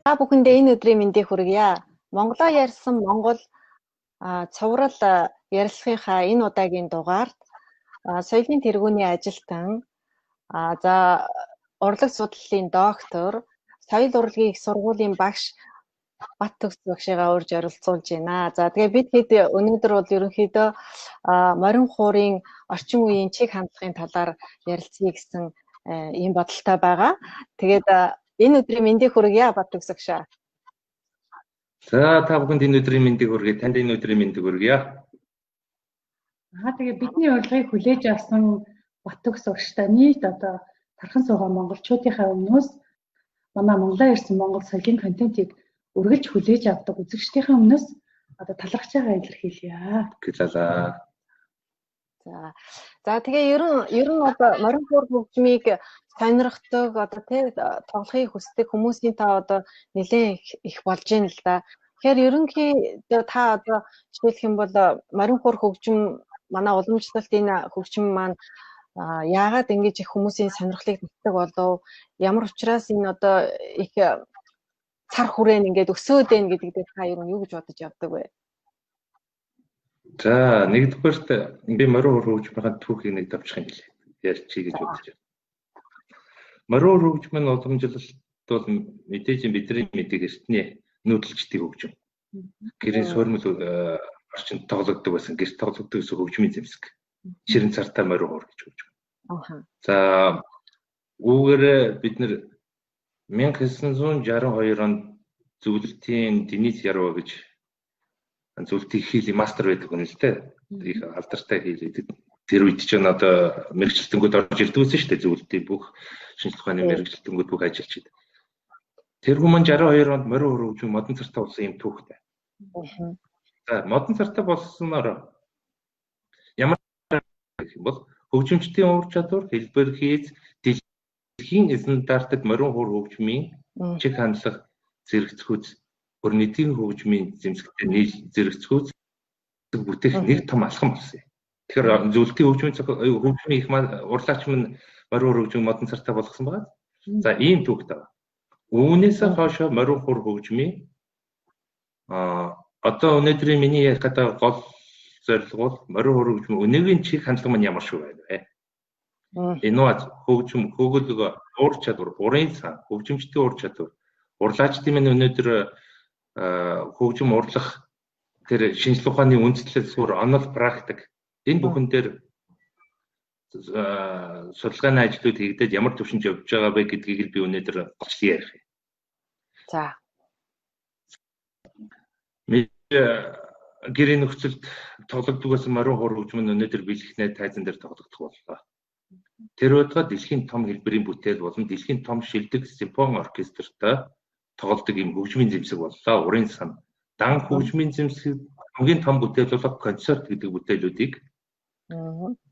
Та бүхэндээ энэ өдрийн мэндийг хүргье. Монголоо ярьсан Монгол цуврал ярилцлагынхаа энэ удаагийн дугаард соёлын тэргүүний ажилтан за урлаг судлалын доктор, соёл урлагийн их сургуулийн багш Бат төгс багшигаа урьж оролцуулж байна. За тэгээ бид хэд өнөөдөр бол ерөнхийдөө морин хуурын орчин үеийн чиг хандлагын талаар ярилцъя гэсэн ийм бодолтой байгаа. Тэгээд энэ өдрийн мэндийг хүргье Бат төгс багшаа. За та бүхэнд энэ өдрийн мэндийг хүргэе. Танд энэ өдрийн мэндийг хүргье. Тэгээ бидний урилгыг хүлээж авсан Бат төгс багштай нийт одоо тархан суугаа монголчуудынхаа өмнөөс манай Монголоо ирсэн монгол соёлын контентийг үргэлж хүлээж авдаг үзэгчдийн өмнөөс одоо талархаж байгаа илэрхийлье. За тэгээ ер нь одоо морин хуур хөгжмийг сонирхдаг одоо тоглохыг хүсдэг хүмүүсийн та одоо нэлээд их болж байна л да. Тэгэхээр ерөнхийдөө та одоо жишээлх юм бол морин хуур хөгжим манай уламжлалт энэ хөгжим маань яагаад ингэж их хүмүүсийн сонирхлыг татдаг болов? Ямар учраас энэ одоо их цар хүрээн ингээд өсөөд байна гэдэг дээр та ер нь юу гэж бодож явдаг вэ? За нэгдүгээрт би морин хуур хөгжмийн түүхийг нэг давчих юм билээ. Ярьчих гэж бодож байна. Морин хуур хөгжмийн уламжлалт бол мэдээж бидний мэддэг эртний нүүдэлчдийн хөгжим. Гэрийн суурмал орчинд тоглогддог байсан. Гэрт тоглогддог гэсэн хөгжмийн зэмсэг. Ширэн цартаа морин хуур гэж хөгжим. За үүгээр бид нэр 1962 онд зөвлөлтийн Денис Ярова гэж зөвлөлтийн хийлийн мастер байдаг хүн л дээ. Их алдартай хийлээ. Тэр үед ч одоо мэрэгчлэлтэнгүүд орж ирдгүүсэн шүү дээ. Зөвлөлтийн бүх шинжлэх ухааны мэрэгчлэлтэнгүүд бүх ажиллаж байна. Тэр хүмүүс 62 онд морин хуур хөгжим модон цартаа болсон юм түүхтэй. За модон цартаа болсноор ямар гэх юм бол хөгжимчдийн ур чадвар, хэлбэр хийц, дэлхийн стандартад морин хуур хөгжмийн чиг хандлага зэрэгцгүүц, бүр нийтийн хөгжмийн зэмсэгтэй нийл зэрэгцгүүц бүтээх нэг том алхам болсон юм. Тэгэхээр зөвлөлтийн хөгжмийн их урлаач мань морин хуур хөгжим модон цартаа болгосон байгаа. За ийм түүхтэй. Үүнээс хойш морин хуур хөгжмийн одоо өнөөдрийн миний ярих гэдэг гол зорилго бол морин хуур хөгжмийн өнөөгийн чиг хандлага маань ямар шүү байна вэ? Инновац хөгжим, хөгөлөг, ур чадвар, урын сан, хөгжимчдийн ур чадвар, урлаачдын маань өнөөдөр хөгжим урлах тэр шинжлэх ухааны үндэслэл суурь онол практик энэ бүхэн дээр судалгааны ажлууд хийгдээд ямар төвшөнд явж байгаа вэ гэдгийг л би өнөөдөр голчлон ярих юм. За. Гэрийн нөхцөлд тоглогддог байсан морин хуур хөгжим нь өнөөдөр бэлгэхнээ тайзан дээр тоглогдох боллоо. Тэр удаа дэлхийн том хэлбэрийн бүтээл болон дэлхийн том шилдэг симфони оркестртай тоглодог юм хөгжмийн зэмсэг боллоо. Урын сан, дан хөгжмийн зэмсэг хамгийн том бүтээл болох концерт гэдэг бүтээлүүдийг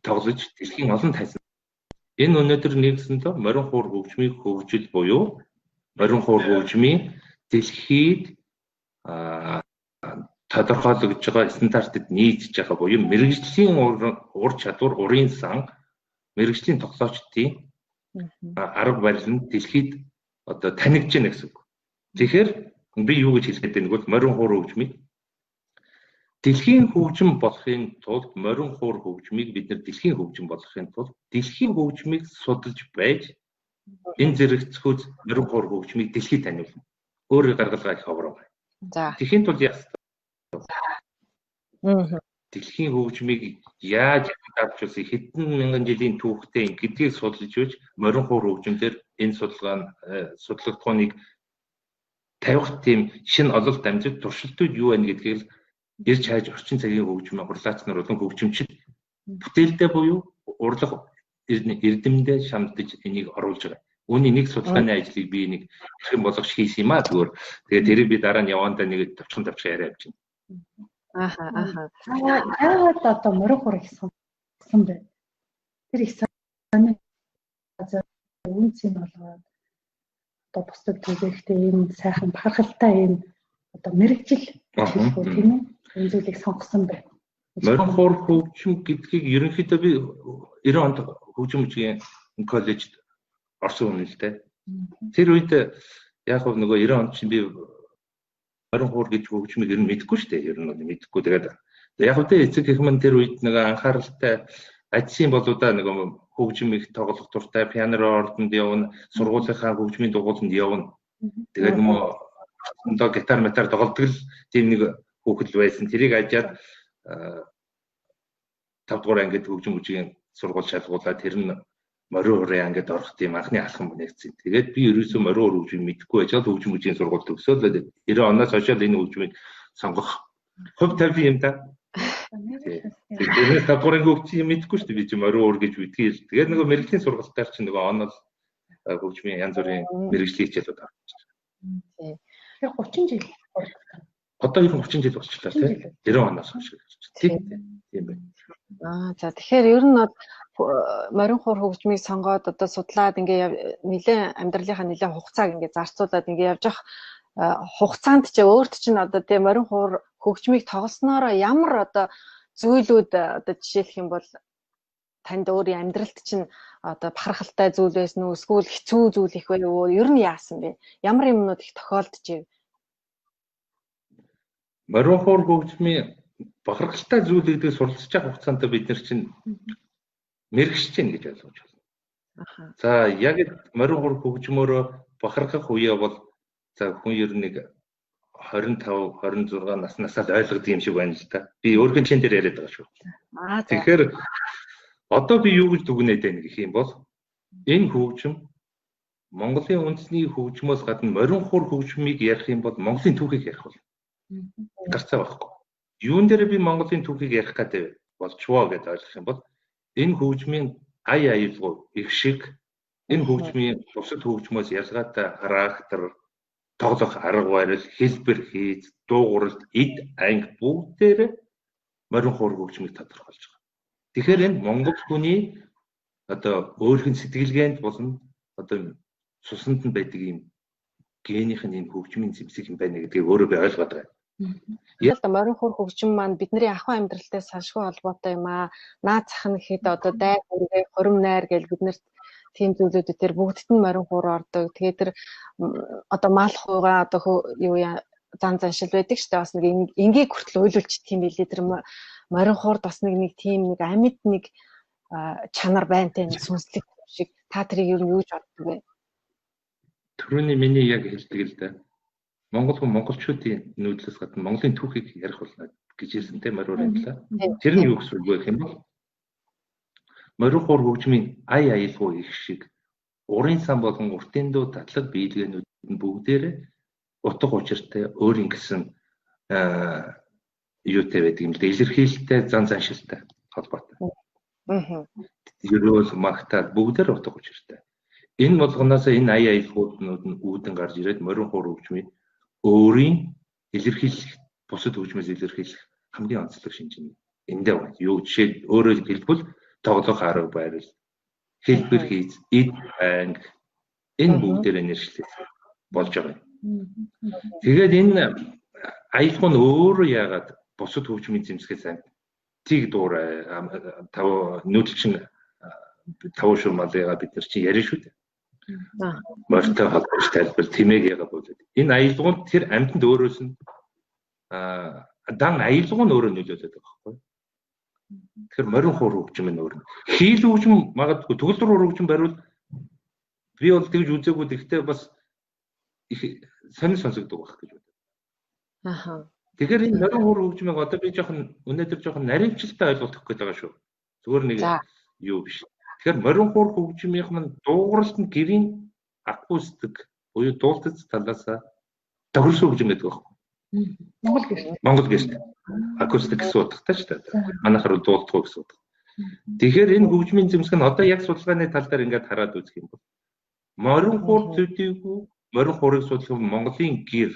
тоглож дэлхийн олон тайзан. Энэ өнөөдөр нэгсэндээ морин хуур хөгжмийн хөгжил буюу морин хуур хөгжмийн дэлхийд тодорхойлогдож байгаа стандартад нийцж байгаа буюу мэрэгжлийн ур чадвар, урын сан, мэрэгжлийн тоглоочдын арга барил нь дэлхийд одоо танигдж байна гэсэн үг. Тэгэхээр би юу гэж хэлэх гээд байна вэ? Морин хуур хөгжмийг дэлхийн хөгжим болохын тулд морин хуур хөгжмийг бид нар дэлхийн хөгжим болгохын тулд дэлхийн хөгжмийг судалж байж энэ зэрэгцгүүц морин хуур хөгжмийг дэлхийд таниулна. Өөрөөр гаргалгаа их ховроо. За. Дэлхийн тулд яах вэ? Дэлхийн хөгжмийг яаж авчулсан хэдэн мянган жилийн түүхтэй гэдгийг судалж байж морин хуур хөгжмөөр энэ судалгаанийг тавих тийм шинэ ололт амжилт туршилтууд юу байна гэдгийг ирж хайж орчин цагийн хөгжмийн урлаач нар болон хөгжимчид бүтээлдээ буюу урлаг эрдэмдээ шамдаж энийг оруулж байгаа. Үүний нэг судалгааны ажлыг би нэг хэрхэн болгож хийсэн юм аа зүгээр. Тэгээд тэрийг би дараа нь явандаа нэг тавчхан яриа авч байна. Яагаад одоо морин хуур ихсэн бэ? Тэр их санаа үнцэн болгоод одоо бусдад түгээхдээ ийм сайхан бахархалтай ийм одоо мэрэгжил хийх үү тийм үү? Энэ зүйлийг сонгосон байна. Морин хуур хөгжим гэдгийг ерөнхийдөө би 90 онд хөгжим мужийн коллежид орсон хүн л дээ. Тэр үед Яг хөө нөгөө 90 онд чинь би морин хуур гэж хөгжмийг ер нь мэдэхгүй шүү дээ. Ер нь мэдэхгүй. Тэгээд яг хөө эцэг гэх мэт тэр үед нэг анхааралтай ажлын болоодаа нэг хөгжмийг тоглох дуртай, пианороо ордонд явна, сургуулийнхаа хөгжмийн дугуйланд явна. Тэгээд нөгөө гитар метар тоглодог л тийм нэг хүүхэд байсан. Тэрийг ажаад 5 дугаар ангид хөгжим үжигийн сургууль шалгуулаад тэр нь морин хуурын ангид орох тийм анхны алхам нэгцэн. Тэгээд би ерөөсөө морин хуур хөгжим мэдэхгүй ажаад хөгжим үжигийн сургуульд төгсөөл 90 оноос хойш энэ хөгжмийг сонгох хувь тавь юм да. Тэгээд 5 дугаар хөгжим мэдэхгүй шүү дээ. Би чи морин хуур гэж үтгэл. Тэгээд нөгөө мэрэгжлийн сургалтаар чи нөгөө онол хөгжмийн янз бүрийн мэрэгжлийн хичээлүүд авч байна. Тэр 30 жил одоо ер нь 30 жил болчихлоо тийм 90 оноос хойш. Тийм байна. За тэгэхээр ер нь морин хуур хөгжмийг сонгоод одоо судлаад ингээ нэлээд амьдралынхаа нэлээд хугацааг ингээ зарцуулаад ингээ явж явах хугацаанд ч өөрт чинь одоо тийм морин хуур хөгжмийг тоглосноор ямар одоо зүйлүүд одоо жишээлх юм бол танд өөрийн амьдралд чинь одоо бахархалтай зүйл байсан уу эсвэл хэцүү зүйл их байв уу ер нь яасан бэ? Ямар юмнууд их тохиолдож ив? Морин хуур хөгжмийн бахархалтай зүйл гэдэг суралцж байгаа хугацаанд бид нар чинь мэрэгшиж гин гэж ойлгож байна. За яг морин хуур хөгжмөөрөө бахархах үе бол за хүн ер нь нэг 25 26 наснасаа л ойлгодог юм шиг байна л да. Би өөрхөн чин дээр яриад байгаа шүү. Тэгэхээр одоо би юу гэж дүгнээд байна гэх юм бол энэ хөгжим Монголын үндэсний хөгжмөөс гадна морин хуур хөгжмийг ярих юм бол Монголын түүхийг ярих бол гарцаа байхгүй. Юун дээр би Монголын түүхийг ярих гэдэг болчвоо гэж ойлгох юм бол энэ хөгжмийн ая аюулгүй их шиг энэ хөгжмийн бусад хөгжмөөс ялгаатай характер, тоглох арга барил, хэлбэр хийц, дуугаралт, эд анги бүгдээр морин хуур хөгжмийг тодорхойлж байгаа. Тэгэхээр энэ Монгол хүний одоо өөрхөн сэтгэлгээнд болон одоо цуснд нь байдаг юм генийх нь энэ хөгжмийн зэмсэг юм байна гэдгийг өөрөө би ойлгоод байна. Яг морин хуур хөгжим маань бидний ахуй амьдралтай салшгүй холбоотой юм аа. Наад зах нь гэхэд одоо дай хүргээ, хорим найр гэж бид нэр тийм зүйлүүд тэр бүгдд нь морин хуур ордог. Тэгээд тэр одоо мал хуугаа одоо юу зан заншил байдаг шүү дээ. Бас нэг энгийг хүртэл уйлуулчих тийм билээ. Тэр морин хуурд бас нэг тийм нэг амьд нэг чанар байнтай нэг сүнслэг шиг та тэрийг юу гэж боддог вэ? Түрүүний миний яг хэлдэг л да. Монгол хүн монголчуудын нүүдлээс гадна Монголын түүхийг ярих болно гэж хэлсэнтэй морин талаа. Тэр нь юу гэсэн үг вэ гэх юм бол морин хуур хөгжмийн ая аюулгүй их шиг урын сан болон уртын дуу татлаг биелгээнүүд нь бүгдээрээ утга учиртай өөрийн гэсэн юутай байдаг юм л да. Илэрхийлэлтэй зан заншилтай холбоотой. Ерөөл магтаад бүгдээр утга учиртай. Энэ болгоноос энэ ая аюулгууднууд нь үүдэн гарч ирээд морин хуур хөгжмийн өөрийн илэрхийлэх бусад хөгжмөөс илэрхийлэх хамгийн онцлог шинж нь эндээ байна. Юу жишээ өөрөөр хэлбэл тоглох арга барил, хэлбэр хийц, эд анги энэ бүгдээрээ нэршлээ болж байгаа юм. Тэгээд энэ аюулгүй нь өөрөө яагаад бусад хөгжмийн зэмсгээс тийг дуурай тав нүүдэлчин тав шурмалыгаа бид нар чинь ярина шүү дээ. Морьтой холбоотой тайлбар тэмээг яагаад болоод. Энэ аюулгүй тэр амьтанд өөрөөс нь дан аюулгүй нь өөрөө нөлөөлөд байгаа байхгүй. Тэгэхээр морин хуур хөгжим нь өөр. Хийл хөгжим магадгүй төгөлдөр хуур хөгжим бариул би бол тэгж үзээгүй гэхдээ бас их сонир сонсогддог байх гэж боддог. Тэгэхээр энэ морин хуур хөгжмийг одоо би жоохон өнөөдөр жоохон наривчлалтай ойлгох гэж байгаа шүү. Зүгээр нэг юу биш. Тэгэхээр морин хуур хөгжмийнх нь дуугаралт нь гэрийн акустик буюу дуулдац талаас тохирос хөгжим гэдэг байхгүй. Монгол гэрт акустик гэсэн утгатай ч та. Манайхаар дуулдах гэсэн утга. Тэгэхээр энэ хөгжмийн зэмсэг нь одоо яг судалгааны тал дээр ингээд хараад үзэх юм бол морин хуур төдийгүй морин хуурыг судлах Монголын гэр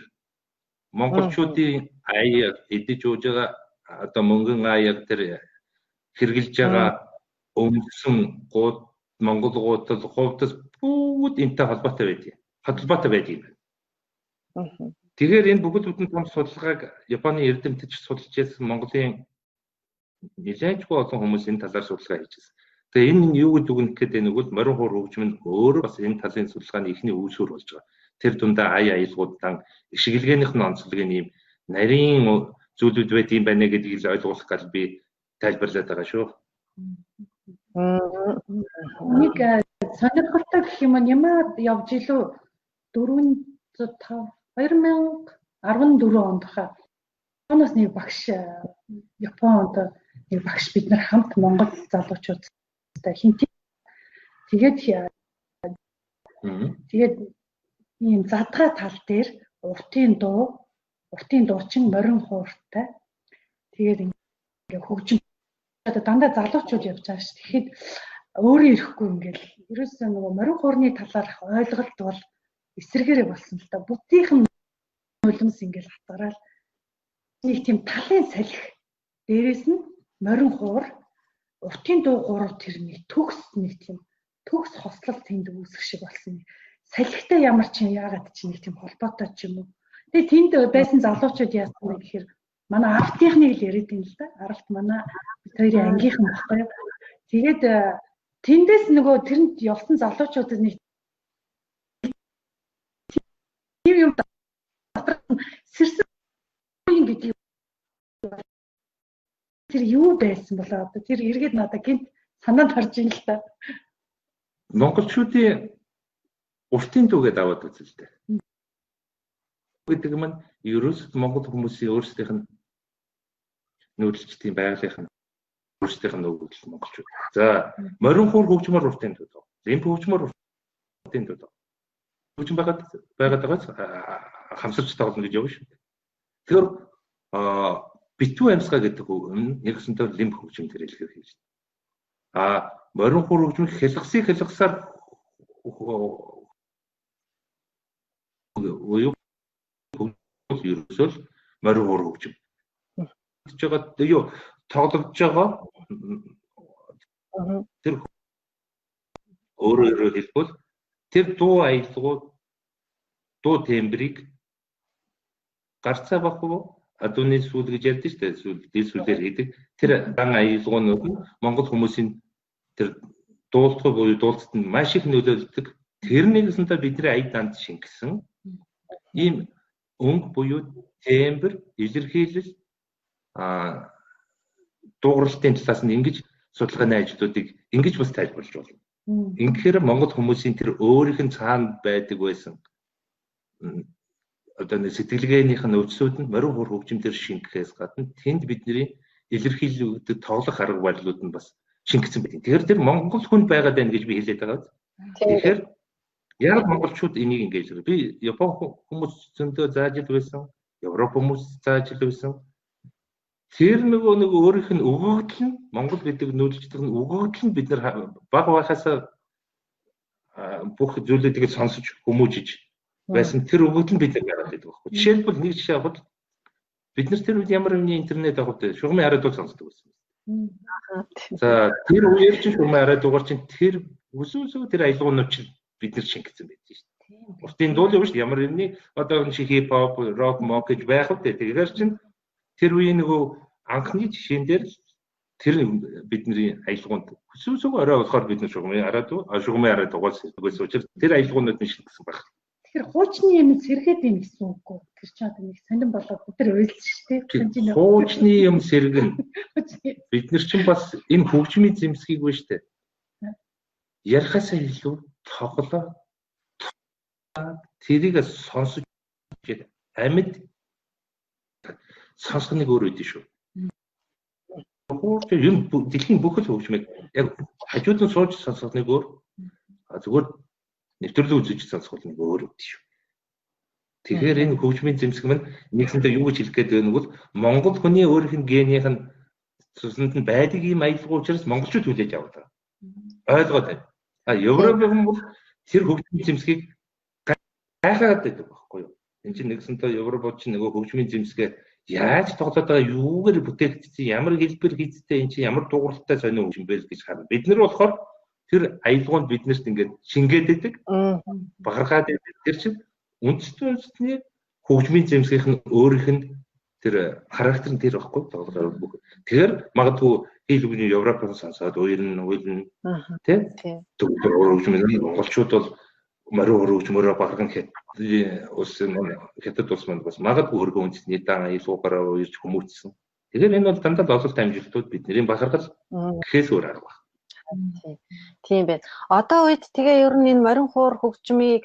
монголчуудын аяа эдэж ууж байгаа одоо мөнгөн аяа тэр хэрглэж байгаа өмсөн гууд Монгол гуудал хувьдас бүгд энэтэй холбоотой байдаг. Холбоотой байдаг юм. Тэгэхээр энэ бүгд бүтэн том судалгааг Японы эрдэмтэд судалж байсан Монголын нэлээдгүй олон хүмүүс энэ талаар судалгаа хийж байсан. Тэгээ энэ юу гэдэг үг гэхэд энэ үгэл морин хуур хөгжим нь өөрөө бас энэ талын судалгааны ихний үүсвэр болж байгаа. тэр дундаа аялгуудаа ишгэлгээнийх нь онцлог ийм нарийн зүйлүүд байт юм байна гэдгийг л ойлгуулах гал би тайлбарлаад байгаа шүү. Нэг сонирхолтой гэх юм Ямад явж илүү 2014 онд хаа Японоос нэг багш Японд нэг багш бид нар хамт Монгол залуучуудтай хинт тэгээд ийм задгаа тал дээр уртын дуучин морин хууртай тэгээд ингээ хөгжим дандаа залуучууд явж байгаа ш. Тэгэхэд өөрөө ирэхгүй ингээл ерөөсөө нөгөө морин хуурны талаарх ойлголт бол эсэргээрээ болсон л та. Бүтийнхэн нулимс ингээл хатгараал нэг тийм талын салхи дээрээс нь морин хуур уртын дуу гурав тэр нэг тийм төгс хослол тэнд үүсэх шиг болсон. Салхитай ямар ч яагаад ч нэг тийм холбоотой ч юм уу. Тэгээ тэнд байсан залуучууд яасан бэ гэхээр манай автийнхныг л яриад юм л да. Аралт манай бид хоёрын ангийнхан баггүй. Тэгээд тэндээс нөгөө тэрэнд явсан залуучуудад нэг юм сэрсэн гэдэг тэр юу байсан болоо одоо тэр эргээд надад гинт санаанд харж ин л та. Монголчуудын уртын дуугээд аваад үзэлтэй. Гэдэг нь ерөөсөд монгол хүмүүсийн өөрсдийнх нь нүүдэлчдийн байгалийнх нь өөрсдийнх нь өгөгдөл монголчууд. За морин хуур хөгжмөр уртын дуу. Лимп хөгжмөр уртын дуу. Хөгжим байгаад байгаас хамсарч тоглоно гэж явна шүү. Тэгэхээр битүү амьсгаа гэдэг үг нэгсэнтэй лимп хөгжим дээр илэрхийлж байна. Морин хуур хөгжим хэлгсээр уу ерөөсөө морин хуур хөгжим. Гэж байгаа юу тоглож байгаа тэр өөрөөр хэлбэл тэр дуу аялгууд дуу тембрийг гарцаа баггүй адууны сүүл гэж ярьдэн шүү дээ. Сүүлээр хийдэг. Тэр дан аялгуунууд нь монгол хүмүүсийн тэр дуулдах буюу дуулцад нь маш их нөлөөлдөг. Тэрнийг нэсэнтэй бидний ая данд шингэсэн ийм өнгө буюу тембр илэрхийлэл дуугарлалтын талаас нь ингэж судалгааны ажлуудыг ингэж бас тайлбарлаж байна. Ингэхээр монгол хүмүүсийн тэр өөрийнх нь цаана байдаг байсан одоо сэтгэлгээнийх нь өвчсүүд нь морин хуур хөгжимдөр шингэхээс гадна тэнд бидний илэрхийлэгдэх тоглох арга барилууд нь бас шингэсэн байдаг. Тэгэхээр тэр монгол хүн байгаад байна гэж би хэлээд байгаа. Тэгэхээр яг монголчууд энийг ингэж би Япон хүмүүс зөндөө зааж ил байсан, Европ хүмүүс зааж ил байсан. Тэр нөгөө өөрийнх нь өгөгдөл нь монгол гэдэг нүүдэлчдэг нь өгөгдөл нь бид нар бага байхаас бүх зүйлүүдийг сонсож хүмүүжиж байсан тэр өгөгдөл нь бид нар гараад байдаг байхгүй. Жишээлбэл нэг жишээ авах бид нар тэр үед ямар нэгэн интернет авахд шугамын хараадуу сонсдог байсан. За тэр үеэр чинь шугамын хараадуугаар чинь тэр өсөөсөө тэр аялгуунууд чинь бид нар шингэсэн байдаг шүү дээ. Уртын дуул юм шүү дээ. Ямар нэгний одоо энэ хип хоп, рок, мок гэж байх үү. Тэгэхээр чинь тэр үеийн нөгөө анхны жишээн дээр тэр бидний аялгуунд өсөөсөө орой болохоор бид нар шугамын хараадуугаар сэргээс учраас тэр аялгуунууд нь шингэсэн байна. Тэгэхээр хуучны юм сэргээд юм гэсэн үг үү? Тэр ч одоо нэг сонирн болоод бид нар ойлсон шүү дээ. Хуучны юм сэргэн. Бид нар чинь бас энэ хөгжмийн зэмсгийг вэ шүү дээ. Ярихаасаа илүү тоглоо тэрийг сонсож амьд сонсох нэг өөр үдэ шүү. Хуурч юм дэлхийн бүхэл хөгжмийг яг хажууд нь сууж сонсох нэг өөр. Зүгээр нэвтрүүлэг үзэж сонсох нэг өөр үдэ шүү. Тэгэхээр энэ хөгжмийн зэмсэг маань нэгсэндээ юу гэж хэлэх гээд байна бол монгол хүний өөрийнх нь генийх нь цуснд нь байдаг юм аялал учраас монголчууд хүлээж аваад байгаа. Ойлгоод байна. Европын хүн бол тэр хөгжмийн зэмсгийг гайхаад байдаг байхгүй юу? Энд чинь нэгсэнтэй Европод чинь нөгөө хөгжмийн зэмсгээ яаж тоглоод байгаа юугаар бүтээгдсэн ямар хэлбэр хийцтэй энэ чинь ямар дууралтай сонио хөгжим бэ гэж харна. Бид нар болохоор тэр аялгаунд биднэрт ингээд шингээд байдаг. Багаргаад байдаг. Тэр чинь үндэсний хөгжмийн зэмсгийнх нь өөрийнх нь тэр характер нь тэр байхгүй тоглоод бүх. Тэгэхээр магадгүй хэл үгний Европоос сонсоод уйлна тий. Хөгжмийн монголчууд бол морин хуур мөрөө багран хятад улс маань бас магадгүй хөргөө үндэсний дан аясуугаараа уурж хүмүүжсэн. Тэгэхээр энэ бол дандаа ололт амжилтууд бидний бахархал гэхээс өөр арга байна. Тийм байна. Одоо үед тэгээ ер нь энэ морин хуур хөгжмийг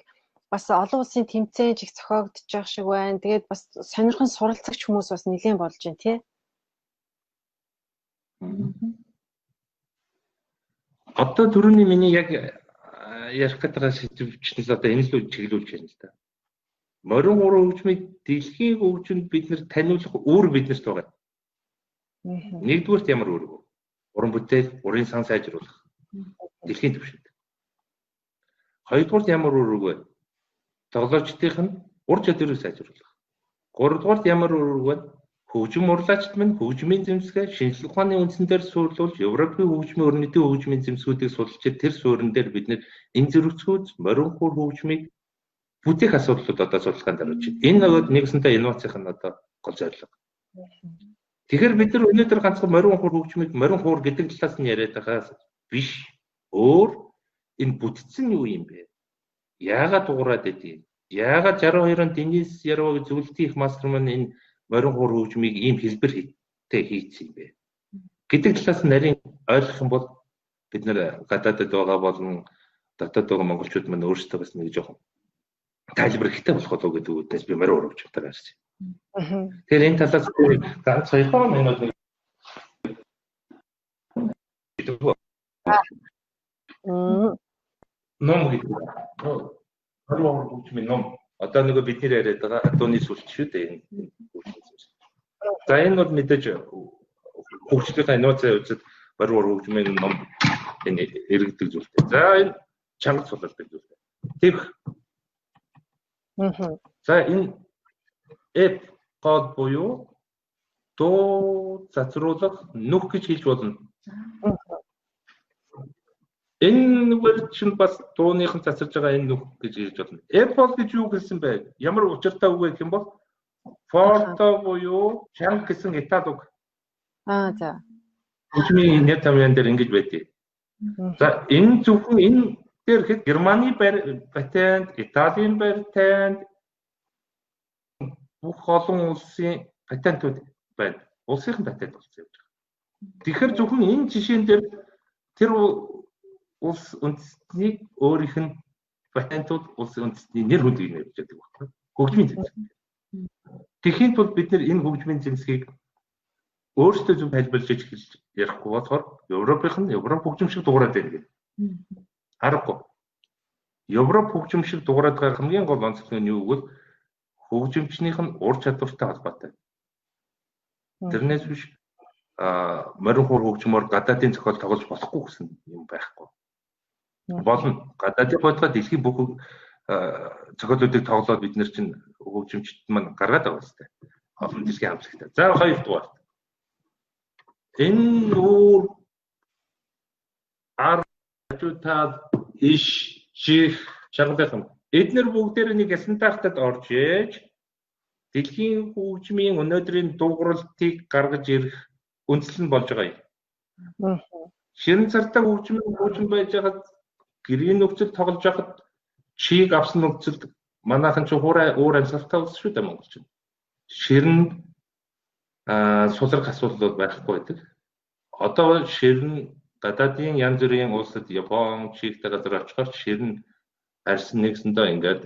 бас олон улсын тэмцээн чиг зохиогдож байгаа шиг байна. Тэгээд бас сонирхон суралцагч хүмүүс бас нэлээд болж байна тий. Одоо түрүүний миний яг ярих гэдэг сэдвчнээс одоо энэ л чиглүүлж байна л да. Морин хуур хөгжмийг дэлхийн хөгжмөнд бид нэр таниулах үүрэг биднэрт байгаа. Нэгдүгээрт ямар үүрэг вэ? Уран бүтээл, урын сан сайжруулах. Дэлхийн түвшинд. Хоёрдугаарт ямар үүрэг вэ? Тоглогчдынх нь ур чадварыг сайжруулах. Гуравдугаарт ямар үүрэг вэ? Хөгжим урлаачд минь хөгжмийн зэмсгээ шинжлэх ухааны үндсэн дээр суурилуулж Европын хөгжмийн өрнөдийн хөгжмийн зэмсгүүдийг судалж тэр суурин дээр бид энэ зэрэгцүүд морин хуур хөгжмийг бүтээх асуудлууд одоо судалгаанд орж байна. Энэ нөгөө нэгсэнтэй инновацийн одоо гол зорилго. Тэгэхээр бид нар өнөөдөр ганцхан морин хуур хөгжмийг морин хуур гэдэг талаас нь яриад байгаа биш. Өөр энэ бүтцэн юу юм бэ? Яагаад дуурайд байдгийг? Яагаад 62 онд Денис Ярваг зөвлөлтийн их мастер маань энэ морин хуур хөгжмийг ийм хэлбэр хийтэй хийцсэн юм бэ гэдэг талаас нь нарийн ойлгох юм бол бид нэр гадаадд байгаа болон дотоод байгаа монголчууд маань өөрсдөө бас нэг жоохон тайлбар ихтэй болох болов гэдэг үгнээс би морин хуур хөгжмөөр харж байна. Тэгэхээр энэ талаас ганц хоёрхан минут ном гэдэг. Морин хуур хөгжмийн ном. Одоо нөгөө бидний яриад байгаа адууны сүлж шүү дээ. За энэ бол мэдээж хөгжлийн инновацийн үзэд морин хуур хөгжмийн ном энэ иргэдэг зүйлтэй. За энэ чанга сулалдаг зүйлтэй. Тэгэх. За энэ эп код буюу дуу цацруулах нүх гэж хэлж болно. Энэ вершн бас дууныхан цацарж байгаа энэ нүх гэж хэлж болно. Apple гэж юу гэсэн бэ? Ямар учиртай үг вэ гэх юм бол форто буюу чанга гэсэн итал үг. За. Хөгжмийн net тамиран дээр ингэж байдгийг. За энэ зөвхөн энэ дээр хэд Германы патент, Италийн патент бүх олон улсын патентууд байна. Улсын патент болсон юм. Тэгэхээр зөвхөн энэ жишээн дээр тэр улс үндэстнийг өөрийнх нь патентууд улс үндэстний нэр хүндийг нэрж байдаг байна. Хөгжмийн зэмсэг. Тэгэхэд бол бид нэр энэ хөгжмийн зэмсгийг өөрсдөө зөв тайлбарлаж хэлж ярихгүй болохоор Европ хөгжим шиг дуурайд байна гэх. Харахгүй. Европ хөгжим шиг дуурайд байгаа хамгийн гол онцлог нь юу гэвэл хөгжимчнийх нь ур чадвартай холбоотой. Тэрнээс биш морин хуур хөгжмөөр гадаадын зохиол тоглож болохгүй гэсэн юм байхгүй. Болно. Гадаадын бодгоо дэлхийн бүх зохиолуудыг тоглоод бид нар чинь хөгжимчд маань гаргаад байгаа хэвээр. Олон дэлхийн хамсагтай. За хоёрдугаар. Энэ өөр арчутад иш чих шагналхан. Эднэр бүгдээр нэг стандартад орж ээж дэлхийн хөгжмийн өнөөдрийн дууралтыг гаргаж ирэх үндсэл нь болж байгаа юм. Ширэн цартаа хөгжим байж байгаад гэрийн нөхцөл тоглож байхад чийг авсан нөхцөлд манайхан ч өөр амьсгалтай улс шүү дээ Монголч. Ширэн сулрах асуудал байхгүй байдаг. Одоо ширэн гадаадын янз бүрийн улсад Япон, Чигтэй газар очихоор ширэн арьсан нэгсэндээ ингээд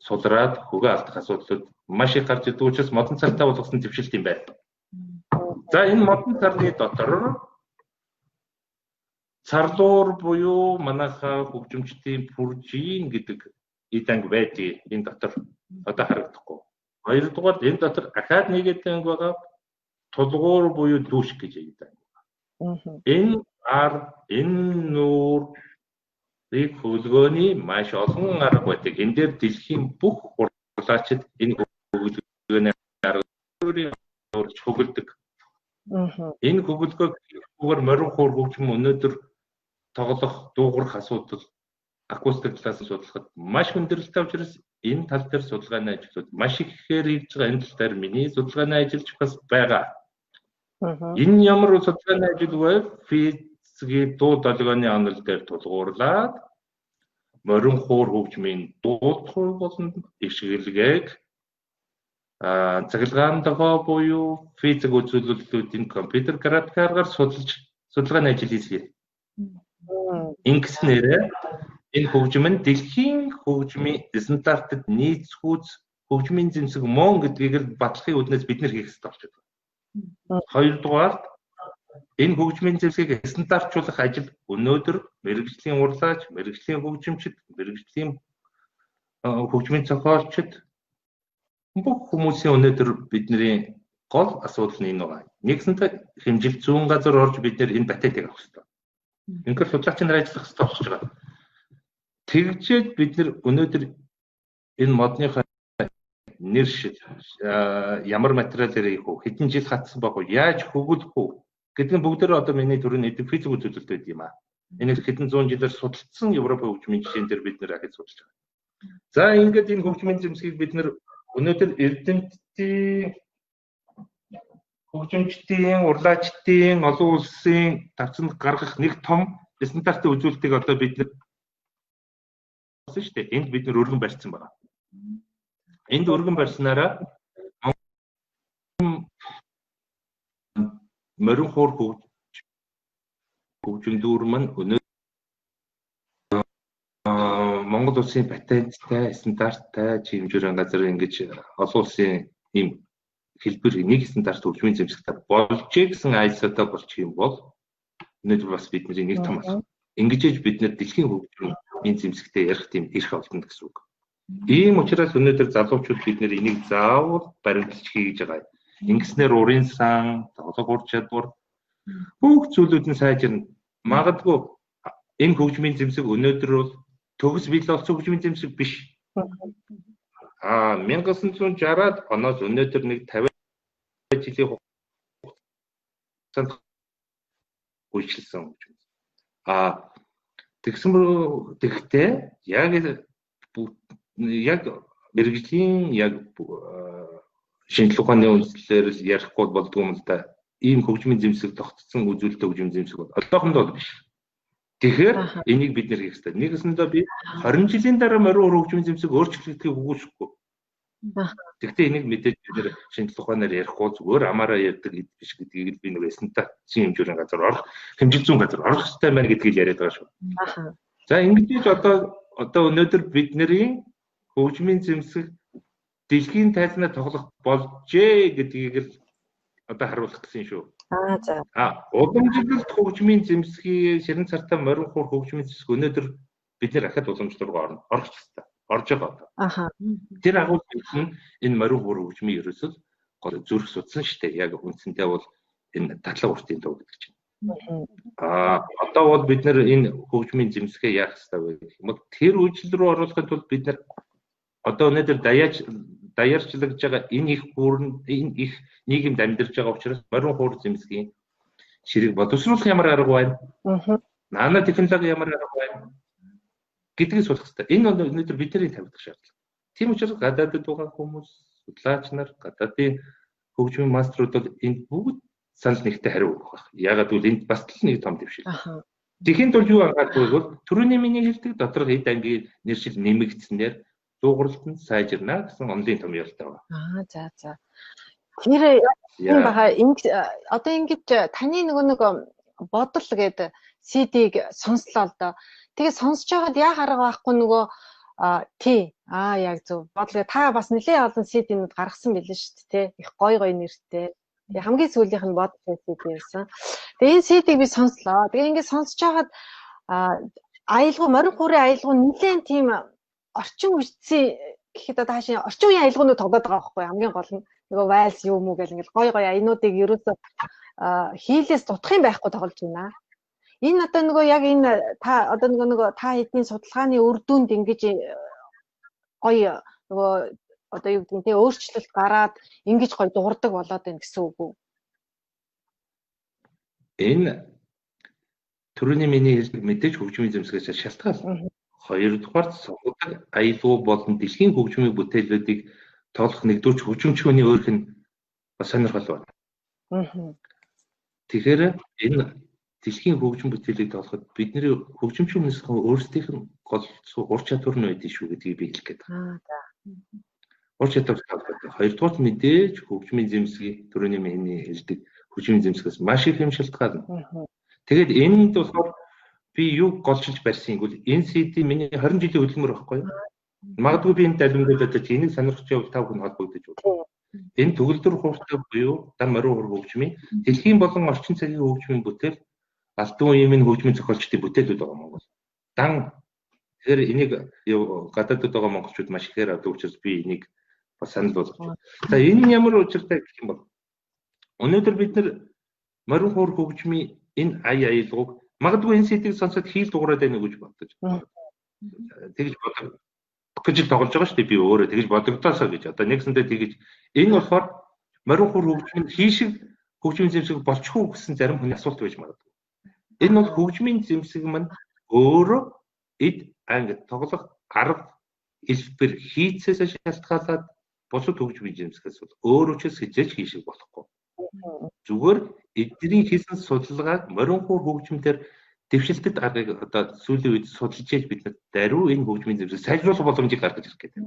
сулраад хөгөө алдах асуудлууд маш их гарч ирдэг учраас модон цартаа болгосон төвшилт юм байна. За энэ модон царны дотор царлуур буюу манайхаа хөгжимчдийн пүржийн гэдэг иданг байдгийг энэ дотор одоо харагдахгүй. Хоёрдугаар энэ дотор ахаад нэгэд анги байгаа тулгуур буюу дүүш гэж иданг. Энэ нүүр хөлгөөний маш олон арга байдаг. Энэ дээр дэлхийн бүх урлаачид энэ хөлгөөний арга өөрөж хөглөдөг. Энэ хөглөгөөр морин хуур хөгжим өнөөдөр тоглох, дуугарах асуудал акустик талаас нь судлахад маш хүндрэлтэй учраас энэ тал дээр судалгааны ажлууд маш ихээр хийж байгаа. Энэ тал дээр миний судалгааны ажиллаж бас байгаа. Энэ ямар судалгааны ажил вэ? Физикийн дуу долгионы онол дээр тулгуурлаад морин хуур хөгжмийн дуудахуй болон ишгэлгээг цахилгаан дохоо буюу физик үзүүлэлтүүдийн компьютер графикаар судалгааны ажил хийлгээ. Ингэснээр энэ хөгжим нь дэлхийн хөгжмийн стандартад нийцхүүц хөгжмийн зэмсэг мөн гэдгийг л батлахын үднээс бид нэр хийх хэрэгтэй болчиход байна. Хоёрдугаар энэ хөгжмийн зэмсгийг стандартжуулах ажил өнөөдөр мэрэгжлийн урлаач, мэрэгжлийн хөгжимчид, мэрэгжлийн хөгжмийн зохиолчид бүх хүмүүсийн өнөөдөр бидний гол асуудал нь энэ байна. Нэгсэнтэй хэмжилт зүүн газар орж бид нэр энэ патентыг авах хэрэгтэй. Ингээд судлаач нар ажиллах хэрэгтэй болчихж байгаа. Тэгжээд бид нэр өнөөдөр энэ модныхаа нэр шил ямар материалаар хийх вэ? Хэдэн жил хатсан баг уу? Яаж хөгөлөх үү? Гэдэг нь бүгдээр одоо миний төрөний физик үзүүлэлт байд юм аа. Энийг хэдэн зуун жилээр судалсан Европ хөгжмийн жишээн дээр бид нэр ахиж судалж байгаа. За ингээд энэ хөгжмийн зэмсгийг бид нэр өнөөдөр эрдэмтдийн хөгжимчдийн, урлаачдын, олон улсын давцанд гаргах нэг том стандартын үзүүлэлтийг одоо бид нэр болсон шүү дээ. Энд бид нэр өргөн барьсан байна. Энд өргөн барьснараа морин хуур хөгжим дүүрмэн өнөөдөр Монгол улсын патенттай, стандарттай чимжүүрэн газар ингэж олон улсын ийм хэлбэр нэг стандарт хөгжмийн зэмсэгтэй болж гэсэн ISO-тай болчих юм бол өнөөдөр бас бидний нэг том алхам. Ингэж бид нэр дэлхийн хөгжмийн зэмсэгтэй ярих тийм эрх олдно гэсэн үг. Ийм учраас өнөөдөр залуучууд бид нэр энийг заавал баримталж хий гэж байгаа. Ингэснээр урын сан, тоглох ур чадвар бүх зүйлүүд нь сайжирна. Магадгүй энэ хөгжмийн зэмсэг өнөөдөр бол төгс бий болсон хөгжмийн зэмсэг биш. 1960-аад оноос өнөөдөр нэг 50 жилийн хугацаанд үйлчилсэн хөгжим. Тэгтээ яг мэрэгжлийн яг шинжлэх ухааны үндэслэлээр ярихгүй болдгоо юм л да. Ийм хөгжмийн зэмсэг тогтцсон үзүүлэлт хөгжмийн зэмсэг бол одоохондоо биш. Тэгэхээр энийг бид нэр хийх хэрэгтэй. Нэгэсэндээ би 20 жилийн дараа морин хуур хөгжмийн зэмсэг өөрчлөгдөхийг үгүйсэхгүй. Тэгтээ энийг мэдээж бид нэр шинжлэх ухаанаар ярихгүй зүгээр амаараа ярьдаг биш гэдгийг би нэг стандартын хэмжүүрийн газар орох, хэмжил зүүн газар орох хэрэгтэй байна гэдгийг яриад байгаа шүү. За ингэж одоо өнөөдөр бидний хөгжмийн зэмсэг дэлхийн тайлбарт тоглох болжээ гэдгийг л одоо харуулах гэсэн шүү. За. Уламжлалт хөгжмийн зэмсгийн ширэн цартаа морин хуур хөгжмийн зэмсэг өнөөдөр бид нэр ахад уламжлалт руу орох хэрэгтэй. Орж байгаа одоо. Тэр агуулгын энэ морин хуур хөгжмийн ерөөсөл зүрх судсан шүү дээ. Яг үндсэндээ бол энэ татлаг уртын дуу гэдэг чинь. Одоо бол бид нэр энэ хөгжмийн зэмсгээ яах хэрэгтэй вэ гэх юм бол тэр үйлчлэл рүү оруулахын тулд бид нэр одоо өнөөдөр даяарчлагдж байгаа энэ их нийгэмд амьдарч байгаа учраас морин хуур зэмсгийн ширийг боловсруулах ямар арга байна? Нано технологи ямар арга байна? Гэдгийг суулгах хэрэгтэй. Энэ бол өнөөдөр бидний тавигдах шаардлага. Тийм учраас гадаадд байгаа хүмүүс, судлаач нар, гадаадын хөгжмийн мастерууд бол энд бүгд санал нэгтэй хариу өгөх байх. Яагаад гэвэл энд бас л нэг том дэвшил. Тэхийн тул юу анхаардаг бол түрүүний миний хэлдэг доторх хэд ангийн нэршил нэмэгдснээр дуугарлалт нь сайжирна гэсэн онлын том ялтай байна. За. Тэр юм баха одоо ингэж таны нэг бодол гэдэг CD-г сонслоо л доо. Тэгээ сонсож байгаад яа харга байхгүй нөгөө яг зөв бодлоо та бас нэлээд олон CD-нүүд гаргасан билээ шүү дээ. Их гоё нэртэй. Тэгээ хамгийн сүүлийнх нь бодол CD байсан. Тэгээ энэ CD-г би сонслоо. Тэгээ ингэ сонсож байгаад аялгау морин хуурын аялгау нэлээд тийм орчин үеийн гэхэд одоо хаашаа орчин үеийн аялгауны тоглоод байгаа байхгүй хамгийн гол нь нөгөө вайлс юм уу гэл ингээл гоё аянуудыг ерөөсө хийлээс дутах юм байхгүй тоглож байна. Энэ одоо нөгөө яг энэ та одоо нөгөө та хэдний судалгааны үр дүнд ингэж гоё нөгөө одоо юу гэдэг нь те өөрчлөлт гараад ингэж гоё дуурдаг болоод байна гэсэн үг үү? Энэ түрүүний миний хэлдэг мэдээж хөгжмийн зэмсгээс шалтгаална. Хоёрдугаар сонгодог аялал болон дэлхийн хөгжмийн бүтээлүүдийг тоглох нэгдүгээр хөгжимчмөний өөрх нь бас сонирхол байна. Тэгэхээр энэ дэлхийн хөгжим бүтээлийг тоолоход бидний хөгжимчин хүмүүс өөрсдийнх нь гол ур чадвар нь байдаг шүү гэдгийг би хэлэх гээд байна. За. Ур чадвар тоолоход хоёрдугаар мэдээж хөгжмийн зэмсгийг төрөний мэний хэлдэг хөгжмийн зэмсгээс маш их юм шалтгаална. Тэгээд энэнд болохоор би юу голчилж барьсан гэвэл энэ CD миний 20 жилийн хөдөлмөр байхгүй юу? Магадгүй би энэ далимгуулаад энийг сонирхож явал тав хүн холбогдож байна. Энэ төгөлдөр хууртай буюу дан морин хур хөгжмийн дэлхийн болон орчин цагийн хөгжмийн бүтээл албан үеийн хөгжмийн зохиолчдын бүтээлүүд байгаа Монгол. Дан тэгэхээр энийг гадаадд байгаа монголчууд маш ихээр авдаг учраас би энийг бас санал болгож байна. За энэ нь ямар учиртай гэх юм бол өнөөдөр бид нар морин хур хөгжмийн энэ аялгауг магадгүй энэ CD-г сонсоод хийл дуурайд байна гэж бодож байна. Тэгж бодог гэж тоглож байгаа шүү дээ би өөрөө тэгж бодогдоосоо гэж одоо нэгсэндээ тэгж энэ болохоор морин хур хөгжмийн хийшиг хөгжмийн зэмсэг болчихгүй гэсэн зарим хүний асуулт байж магадгүй. Энэ бол хөгжмийн зэмсэг маань өөрөө эд анги тоглох арга хэлбэр хийцээс шалтгаалаад бусад хөгжмийн зэмсгээс бол өөр учраас хизээж хийшиг болохгүй. Зүгээр эдний хийсэн судалгааг морин хур хөгжмөндөр дэвшилтэд аргыг одоо сүүлийн үед судалж яж бид нар даруй энэ хөгжмийн зэмсэг сайжруулах боломжийг гаргаж ирэх гэдэг.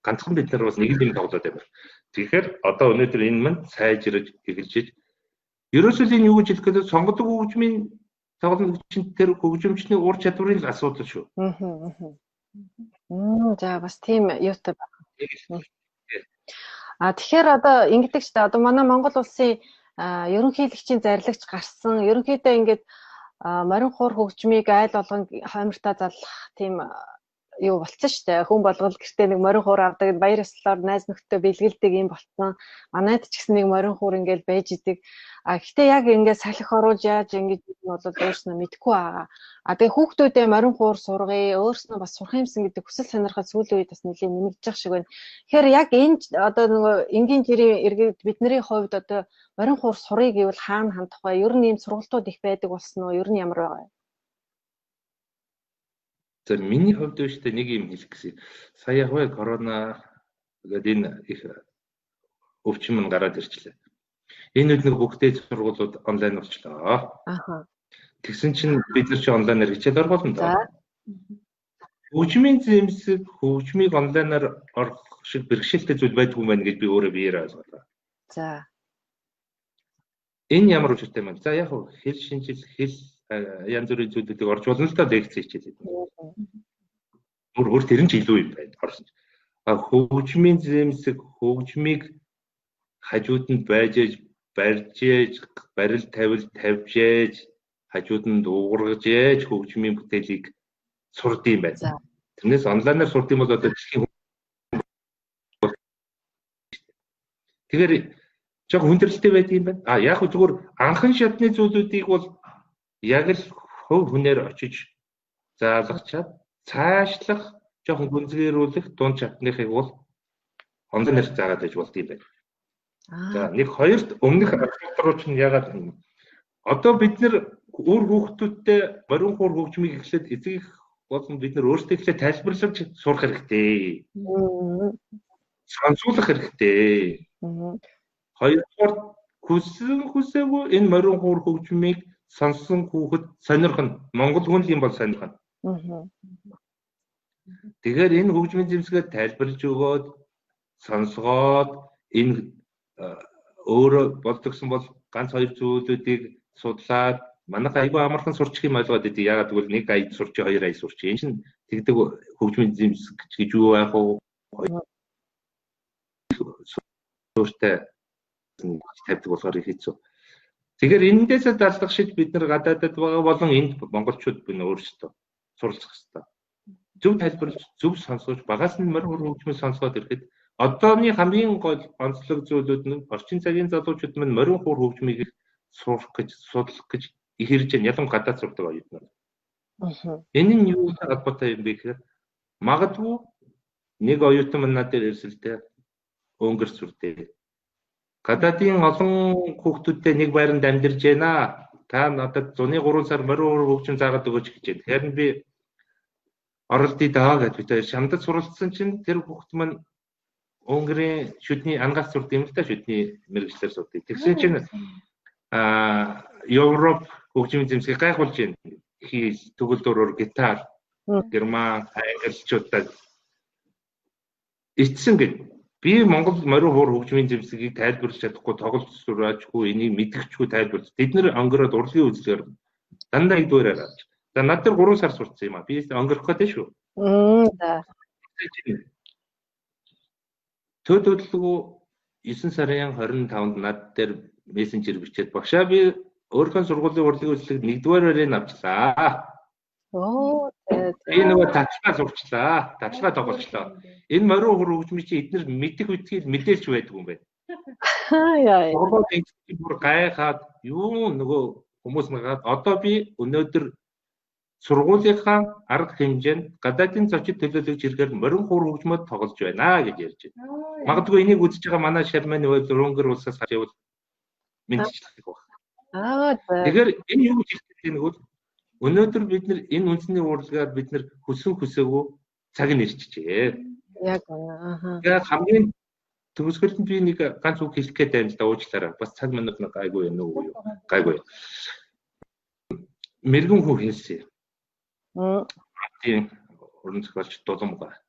Ганцхан бид нар бас нэг юм тоглоод байна. Тэгэхээр одоо өнөөдөр энэ манд сайжраж эхэлж ерөөсөө энэ юу гэж хэлэх гээд сонгодог хөгжмийн тоглогчид тэр хөгжимчний ур чадварын асуудал шүү. За бас тийм юутай байна. Тэгэхээр одоо ингэдэг ч та одоо манай Монгол улсын ерөнхийлөгчийн зарлагч гарсан ерөнхийдөө ингээд морин хур хөгжмийг айл болгон хоймортоо заллах тийм юу болцсон шүү дээ. Хүн болгол гэртээ нэг морин хур авдаг, баяр ёслолоор найз нөхдөд бэлгэлдэг юм болцсон. Манайд ч гэсэн нэг морин хур ингээл байж идэг. Гэхдээ яг ингээд салхи оруулж яаж ингэж бол өөрснөө мэдгүй байгаа. Тэгээ хүүхдүүдээ морин хур сургая, өөрснөө бас сурах юмсан гэдэг хүсэл сонирхол сүүлийн үед бас нэлээд нэмэгдэж байгаа шиг байна. Тэгэхээр яг энэ одоо нөгөө энгийн жирийн иргэд бидний хувьд одоо морин хур сурыг гэвэл хаана хандах вэ? Ер нь ийм сургалтууд их байдаг болсон уу? Ер нь ямар байгаа вэ? За миний хувьд өштэй нэг юм хэлэх гэсэн. Сая яг вэ корона гэдэг энэ их өвчин мань гараад ирчлээ. Энэ үед нэг бүгдээ сургуулиуд онлайн болчлоо. Тэгсэн чинь бид нар чи онлайнаар хичээл орох болно доо. Хөгжмийн зэмсэг хөгжмийг онлайнаар орох шиг бэрхшээлтэй зүйл байдгүй мэн гэж би өөрөө биеэр ойлголоо. За. Энэ ямар учиртай юм бэ? За яг хэл шинжил хэл янз бүрийн зүйлүүдийг орж болно л да лекц хичээлээд. Өөр тэр нь ч илүү юм байна. Орсон. Хөгжмийн зэмсэг хөгжмийг хажууд нь байж барьж барил тавил тавьж хажууд нь дуугаргаж хөгжмийн бүтээлийг сурдсан байна. Тэрнээс онлайнаар сурдсан бол одоо дэлхийн тэгэхээр жоо хүндрэлтэй байдаг юм байна. Яг зүгээр анхан шатны зүйлүүдийг бол яг л хөв хүнээр очиж заалгачаад цаашлах жоохон гүнзгийрүүлэх дунд чатныхыг бол онлайнаар заагаад байж болд юм байна. За нэг хоёрт өмнөх асуулт руу чинь ягаад одоо бид нэр өөр хүүхдүүдтэй морин хур хөгжмийг эхлээд эцэг болон бид нар өөрсдөө эхлээд тайлбарлаж сурах хэрэгтэй. Сонсуулах хэрэгтэй. Хоёрдугаар хүсээгүй энэ морин хур хөгжмийг сонсон хүүхэд сонирхно. Монгол хүн л юм бол сонирхно. Тэгэхээр энэ хөгжмийн зэмсгээ тайлбарлаж өгөөд сонсгоод энэ өөрөө болдгсон бол ганц хоёр зүйлүүдийг судлаад манайх айгүй амархан сурчих юм ойлгоод идэв. Ягаад гэвэл нэг ая сурч 2 ая сурч. Энэ чинь тэгдэг хөгжмийн зэмсэг гэж юу байх вэ? Suurтай тавьдаг болохоор их хэцүү. Тэгэхээр энэндээсээ далдах шиг бид нар гадаадд байгаа болон энд монголчууд бид өөрсдөө суралцах хэрэгтэй. Зөв тайлбарлаж, зөв сонсгож, багаас нь морин хур хөгжмийг сонсгоод ирэхэд одооны хамгийн гол онцлог зүйлүүд нь орчин цагийн залуучууд маань морин хур хөгжмийг сурах гэж, судлах гэж их ирж байна. Ялангуяа гадаад сурдаг оюутнууд. Энэ нь юу холбоотой юм бэ гэхээр магадгүй нэг оюутан маань надад ирсэлтэй өнгөр сүртэй. Гадаадын олон хүүхдүүдтэй нэг байранд амьдарч байна. Та надад 103 сар морин хур хөгжим заагаад өгөөч гэж байна. Тэгэхээр би оролдъё даа гэж бид шамдад суралцсан чинь тэр хүүхд маань Унгарын шүдний ангаас сурд юм л та шүдний мэрэгчлэр сурд. Тэгсэн чинь Европ хөгжмийн зэмсгийг гайхуулж байна. Хий төгөлдрөөр гитар, герман, англичуудад эцсэн гэж би Монгол морин хуур хөгжмийн зэмсгийг тайлбарлаж чадахгүй, тоглож сураачгүй, энийг мэдгэчгүй тайлбарлаж. Бид нэр онгороод урлагийн үзлэгээр дандаа идвэрээр авч. За над дээр 3 сар сурцсан юм а. Би онгорох гэдэг шүү. За. Төдөлгөө 9 сарын 25-нд над дээр мессенжер бичээд багшаа би өөрийнхөө сургуулийн урлагийн үзлэг 1-р авчлаа. Би нөгөө татлагаа сурчлаа. Татлагаа тоглолцлоо. Энэ морин хуур хөгжмийн чи эдгээр мэдих үтгийг мэдээлж байдаг юм байна. Яа. Бүр гайхаад юу нөгөө хүмүүс нагаад одоо би өнөөдөр сургуулийнхаа арга хэмжээнд гадаадын зочид төлөөлөгч ирэхээр морин хуур хөгжмөд тоглож байна гэж ярьж байна. Магадгүй энийг үзэж байгаа манай Шарманы бол Өнгөр улсаас харж явал мэдчихлээ баг. Тэгэхээр энэ юу гэж хэлдэг нэг бол өнөөдөр бид нар энэ үндэсний урлагаар бид нар хүсэн хүсээгүй цаг нь ирчихжээ. Яг үнэ. Яг хамгийн төгсгөлд би нэг ганц үг хэлэх гээд байна л да уучлаарай. Бас цаг минут нэг гайгүй байна уу? Гайгүй. Мэргэн хүү хэлсэн. Тийм уран зохиолч Дулумга.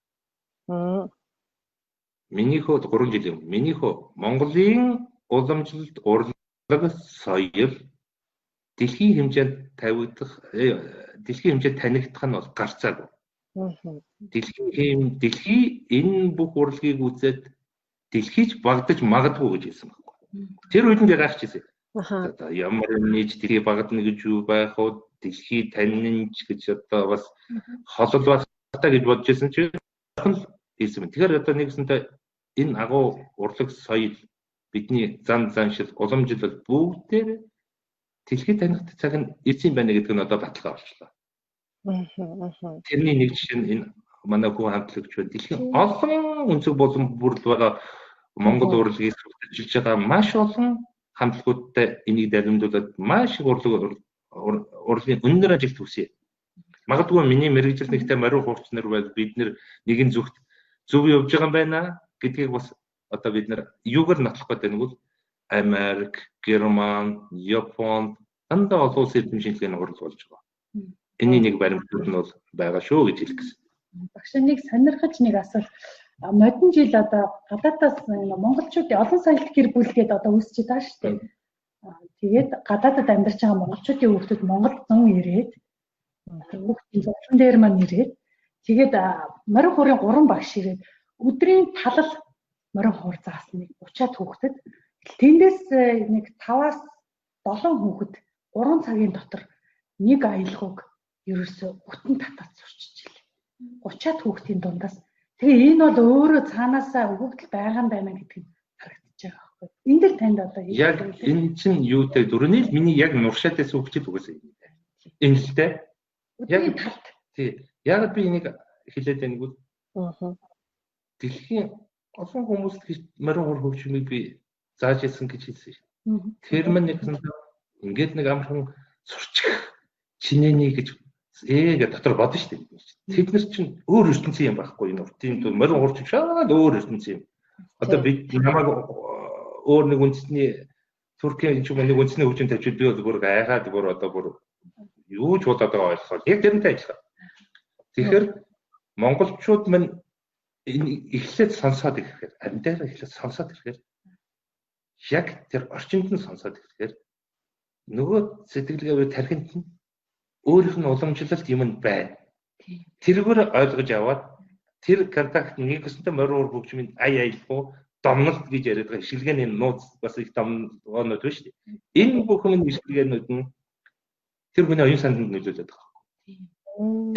Минийхөө 3 жил юм. Минийхөө Монголын уламжлалт урлаг соёл дэлхийн хэмжээнд тавигдах дэлхийн хэмжээнд танигдах нь бол гарцаагүй. Дэлхий энэ бүх урлагийг үзээд дэлхийч багдаж магадгүй гэж хэлсэн байхгүй. Тэр үед нь би гайхчихсан. Ямар нэж дэлхий багдана гэж юу байх вэ? Дэлхий таньж гэж одоо бас холол багтаа гэж бодож байсан чинь хэлсэн юм. Тэгэхээр одоо нэгсэнтэй энэ агуу урлаг соёл бидний зан заншил уламжлал бүгдээр дэлхийд танигдах цаг нь ирсэн байна гэдэг нь одоо баталгаа болчихлоо. Тэрний нэг жишээ нь энэ манай хүн хамтлагч байна. Дэлхийн олон өнцөг болон бүрэл байгаа Монгол урлагийг зөвшөөрж байгаа маш олон хамтлагуудтай энийг дамжуулаад маш их урлагийн өндөр ажилт хүсье. Магадгүй миний мэрэгжил нэгтэй морин хуурч нар бол бид нэгэн зүгт зөв явж байгаа юм байна гэдгийг бас одоо бид юугаар нотлох гэдэг нь бол Америк, Герман, Япон дандаа олон улсын эрдэмтдийн хурал болж байгаа. Энийн нэг баримтууд нь бол байгаа шүү гэж хэлэх гэсэн. Багш нэг сонирхож нэг асуулт. Модон жил одоо гадаадаас монголчуудын олон соёлт гэр бүл гээд одоо үүсчихэд байгаа шүү дээ. Тэгээд гадаадад амьдарч байгаа монголчуудын хүүхдүүд Монголд зун ирээд хүүхдийн зовлон дээр маань ирээд тэгээд морин хуурын 3 багш ирээд өдрийн талал морин хуур заасныг 30-аад хүүхдэд тэндээс нэг 5-аас 7 хүүхэд 3 цагийн дотор нэг аялгауг ерөөсөө бүтэн татаад сурччихлээ. 30-аад хүүхдийн дундаас тэгээ энэ бол өөрөө цаанаасаа өгөгдөл байгаа юм байна гэдгийг харагдаж байгаа байхгүй. Энд дэр танд одоо яг энэ чинь юутай дөрөвний миний яг нуршаатаас өгчл үгээс юм. Энэ л дээ. Яг талд. Тий. Яг би энийг хэлээд байна гүйл. Дэлхийн олон хүмүүст морин хуур хөгжмийг би зааж ирсэн гэж хэлсэн шүү. Тэр мань ингээд нэг амархан сурчих чинээний гэж дотор бодно шүү дээ. Тэд нар чинь өөр ертөнцийн юм байхгүй юу? Тийм морин хуурч шаад өөр ертөнцийн юм. Одоо бид намайг өөр нэг үндэсний Туркийн нэг үндэсний хөгжим тавьчихвал би бол бүр гайхаад бүр одоо бүр юу ч бодоод байгаа ойлгохоор яг тэрнтэй ажиллах. Тэгэхээр монголчууд мань эхлээд сонсоод ирэхээр амьдаараа эхлээд сонсоод ирэхээр яг тэр орчинд нь сонсоод ирэхээр нөгөө сэтгэлгээ тархинд нь өөрийнх нь уламжлалт юм байна. Тэргээр ойлгож аваад тэр контакт нэгсэнтэй морин хуур хөгжмийн аяйлбуу домнолт гэж яриад байгаа ишгэлгээний нууц бас их домнолт байна шүү дээ. Энэ бүхэн ишгэлгээнүүд нь тэр хүний оюун санданд нөлөөлөд байгаа.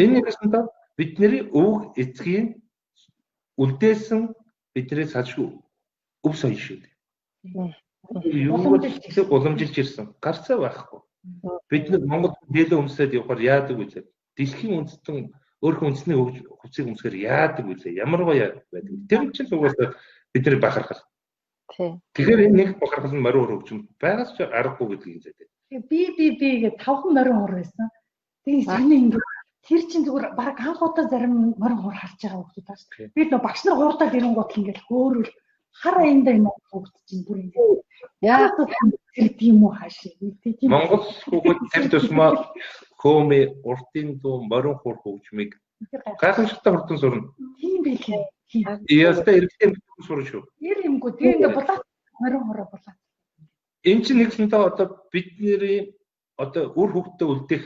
Энэ нэгсэнтэй бидний өв эцгийн үлдээсэн бидний салшгүй өв соёл шүү дээ. Юу уламжилж ирсэн гарцаа байхгүй. Бид нар Монгол дээлээ өмсөд явахаар яадаг вэ? Дэлхийн үндэстэн өөрхөн үндэсний хувьцыг өмсгөр яадаг вэ? Ямар гоё байдаг. Тэр чинь угаасаа бидний бахархал. Тэгэхээр энэ нэг бахархал нь морин хуур хөгжим байгаас ч аргагүй гэдгийг зэдэг. Би гэдэг 5 морин хуур байсан. Тэгээ санаа ингээд тэр чинь зүгээр баг анх удаа зарим морин хуур харж байгаа хүмүүс тааш. Би нөө багш нар хуурдаад ирэнгуут ингээд хөөрөл хар аяндаа юм хөвгт чинь бүр ингэ. Яа тэр тийм үү хаашаа. Тийм. Монгол хүүхэд тэр тусмаа хөөмэ уртын дуу морин хуур хөгжмийг гайхамшигтай хурдан сурна. Тийм байлээ. Яста эргэтэй сурна шүү. Ер юмгүй тийм ингээ булаад морин хороо булаад. Энд чинь нэгсэнтэй одоо бидний одоо үр хөвгтөд үлдэх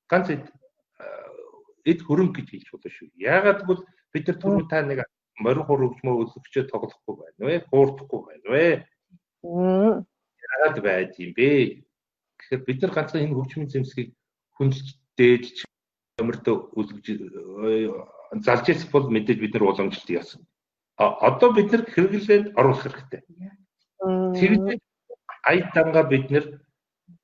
ганц эд хөрөнгө гэж хэлж болно шүү. Яагаад гэвэл бид нар түрүү та нэг морин хуур хөгжмөө өлгөчөө тоглохгүй байна вэ? Хуурдахгүй байна вэ? Яагаад байд юм бэ? Тэгэхээр бид нар ганцхан энэ хөгжмийн зэмсгийг хүндж дээж өмөртөө үлгэж залж ирэх бол мэдээж бид нар уламжлалт яасан. Одоо бид нар хэрэглээнд оруулах хэрэгтэй. Тэгээд ая дангаа бид нар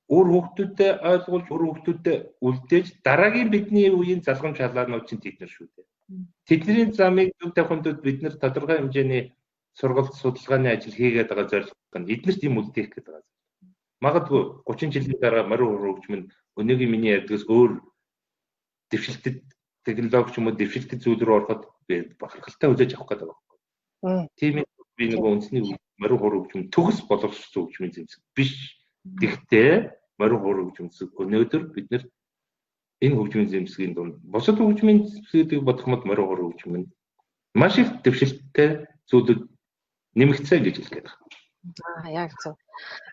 өөр хүүхдүүдэд ойлгуулж өөр хүүхдүүдэд үлдээж дараагийн бидний үеийн залгамж халаанууд чинь тэд нар шүү дээ. Тэдний замыг зөв тавихынд бид нар тодорхой хэмжээний сургалт судалгааны ажил хийгээд байгаа зорилго нь эднэрт юм үлдээх гэдэг байгаа. Магадгүй 30 жилийн дараа морин хуур хөгжим нь өнөөгийн миний ярьдгаас өөр дэвшилтэд технологи ч юм уу дэвшилтэд зүйл рүү ороход бахархалтай хүлээж авах гэдэг байна. Тийм би нэг үндэсний морин хуур хөгжим төгс боловсрол хөгжмийн зэмсэг биш. Гэхдээ морин хуур хөгжмөс өнөөдөр бид нэр энэ хөгжмийн зэмсгийн дунд бусад хөгжмийн зэмсгийг бодох мэт морин хуур хөгжим нь маш их дэвшилттэй зүйлүүд нэмэгцээ гэж хэлгээд байна. Яг зөв.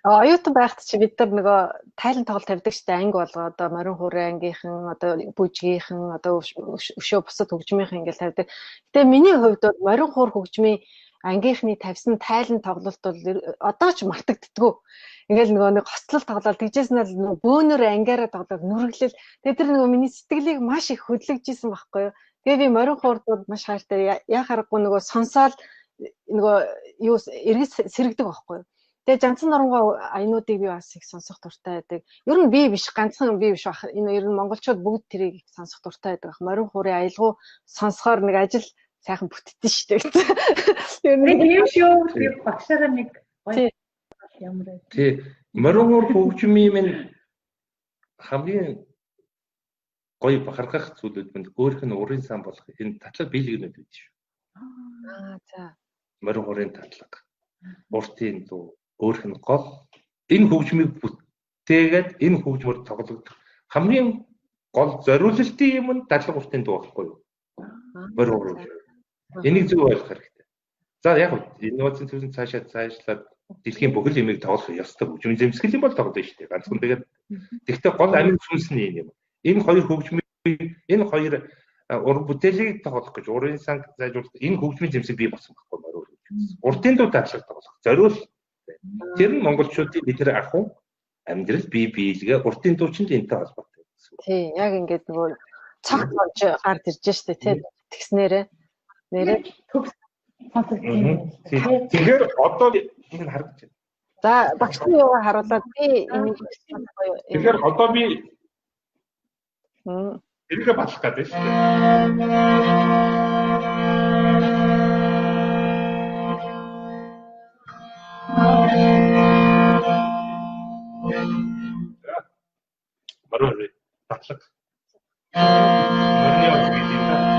Оюутан байхад чи бид нар нөгөө тайлан тоглолт тавьдаг штэ анги болгоо одоо морин хуурын ангийнхан одоо бүжгийнхэн одоо өшөө бусад хөгжмийнхэн ингээл тавьдаг. Гэтэ миний хувьд бол морин хуур хөгжмийн ангийнхны тавьсан тайлан тоглолт бол одоо ч мартагддаггүй. Ингээл нөгөө нэг хоцлол тоглоод тэгжээс нь нөгөө бөөнөр ангиараа тоглоод нүрэглэл тэгээд тэр нөгөө миний сэтгэлийг маш их хөдлөжсэн байхгүй юу. Тэгээ би морин хуурд маш хайртай яа харахгүй нөгөө сонсоол нөгөө юу эргэс сэрэгдэг байхгүй юу. Тэгээ жанцсан нурангуй аянуудыг би бас их сонсох дуртай байдаг. Ер нь би биш ганцхан би биш бах. Энэ ер нь монголчууд бүгд тэрийг их сонсох дуртай байдаг. Морин хуурын аялгау сонсохоор нэг ажил сайхан бүтдэн штэ гэсэн. Ер нь тийм шүү. Би багшаараа нэг гоё ямар. Тий. Морин хуур хөгжмийн минь хамгийн гоё бахархах зүйлүүд минь өөрийнх нь урын сан болох энэ татлаг биелэгнүүд байдаг шүү. За. Морин хуурын татлаг. Уртын дуу өөрх нь гол энэ хөгжмийг бүтээгээд энэ хөгжмөөр тоглогдох хамгийн гол зориулалтын юм нь татлаг уртын дуу байхгүй юу? Морин хуур. Энийг зөв ойлгох хэрэгтэй. За яг инновацийн төвийн цаашлаад дэлхийн бүхэл юмыг тоглох ёстой хөгжмийн зэмсгэл юм бол тоглоно шүү дээ. Ганцхан тэгээд тэгвэл гол амин сүнс нь юм. Энэ хоёр хөгжмийг энэ хоёр уран бүтээлийг тоглох гэж урын сан зайжуулах энэ хөгжмийн зэмсэг бий болсон байхгүй морин хуур. Уртын дуу татлаг тоглох зориул. Тэр нь монголчуудын бид нар ахуй амьдрал бие биелгээ уртын дуучин энтэй холбоотой гэсэн. Тий, яг ингээд нөгөө цаг болж гард ирж штэ тий. Тэгснээрээ нэрээ тэгэхээр одоо энэ харагдаж байна. За багшны юугаар харуулад би энийг тэгэхээр одоо би эргээ батлах гэдэг шүү дээ. Морин татлаг. Морин яа гэж юм бэ?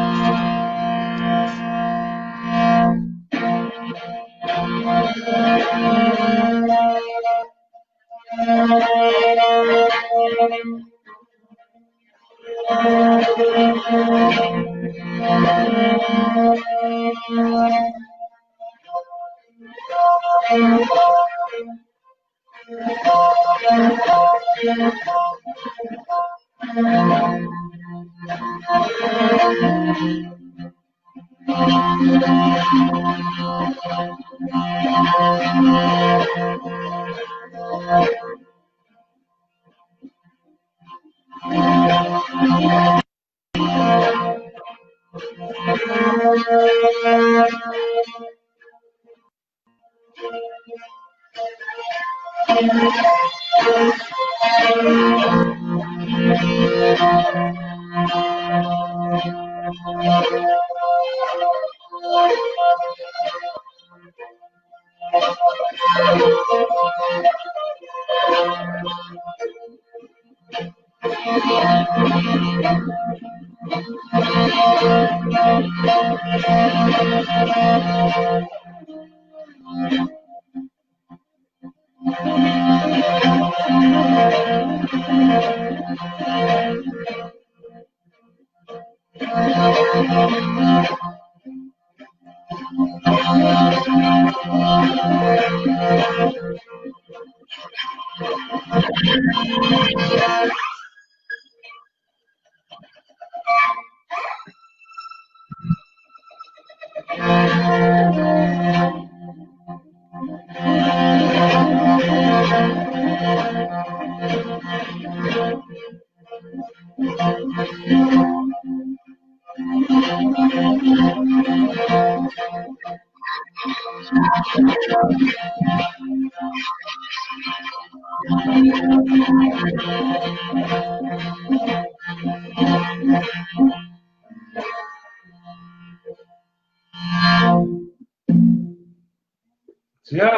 За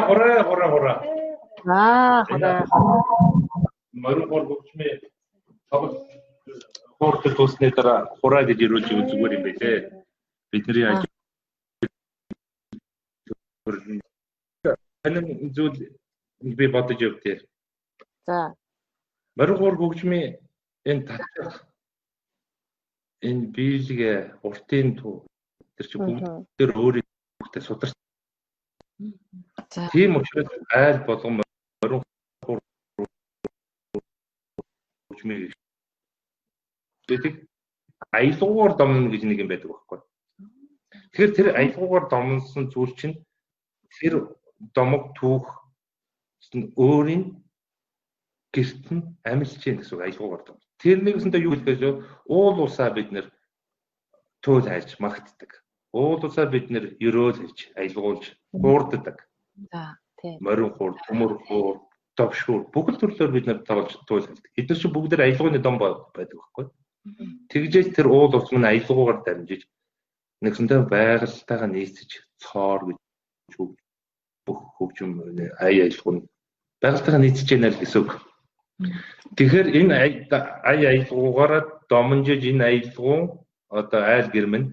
хураа. Хараа. Морин хор хөгжмийн тоглолт хууртай туусны дараа хураа гэж ирүүлж өгөх зүгээр юм байлээ. Бидний ажил энэ зүйл би бодож явдээ. За. Морин хор хөгжмийн энэ татах энэ биелэг уртын туу тэр чи бүгд тэр өөрийнхөө сударч. Тийм учраас айл болгон морин хор хөгжмийн гэдэг аялгуугаар домно гэж нэг юм байдаг байхгүй. Тэгэхээр тэр аялгуугаар домнсон зүйл чинь тэр домог түүх өөрийн гэрт нь амилж чинь гэсэн аялгуугаар дом. Тэр нэгсэндээ юу хэлэхээс уул усаа бид нэр төөл хайлж магтдаг. Уул усаа бид нэр өрөөл хэлж аялгуулж хуурддаг. За тийм. Морин хуур, төмөр хуур, товшуур бүх төрлөөр бид нэр тоглож төөл хэлдэг. Эдгээр чинь бүгд аялгууны дом байдаг байхгүй. Тэгжээс тэр уул ус нь аялгуугаар дамжиж нэгсэндээ байгальтайгаа нийцэж цоор гэж бүх хөгжим аялгуун байгальтайгаа нийцэж яана л гэсэн үг. Тэгэхээр энэ аялгуугаараа домонжиж энэ аялгуун одоо айл гэрмэнд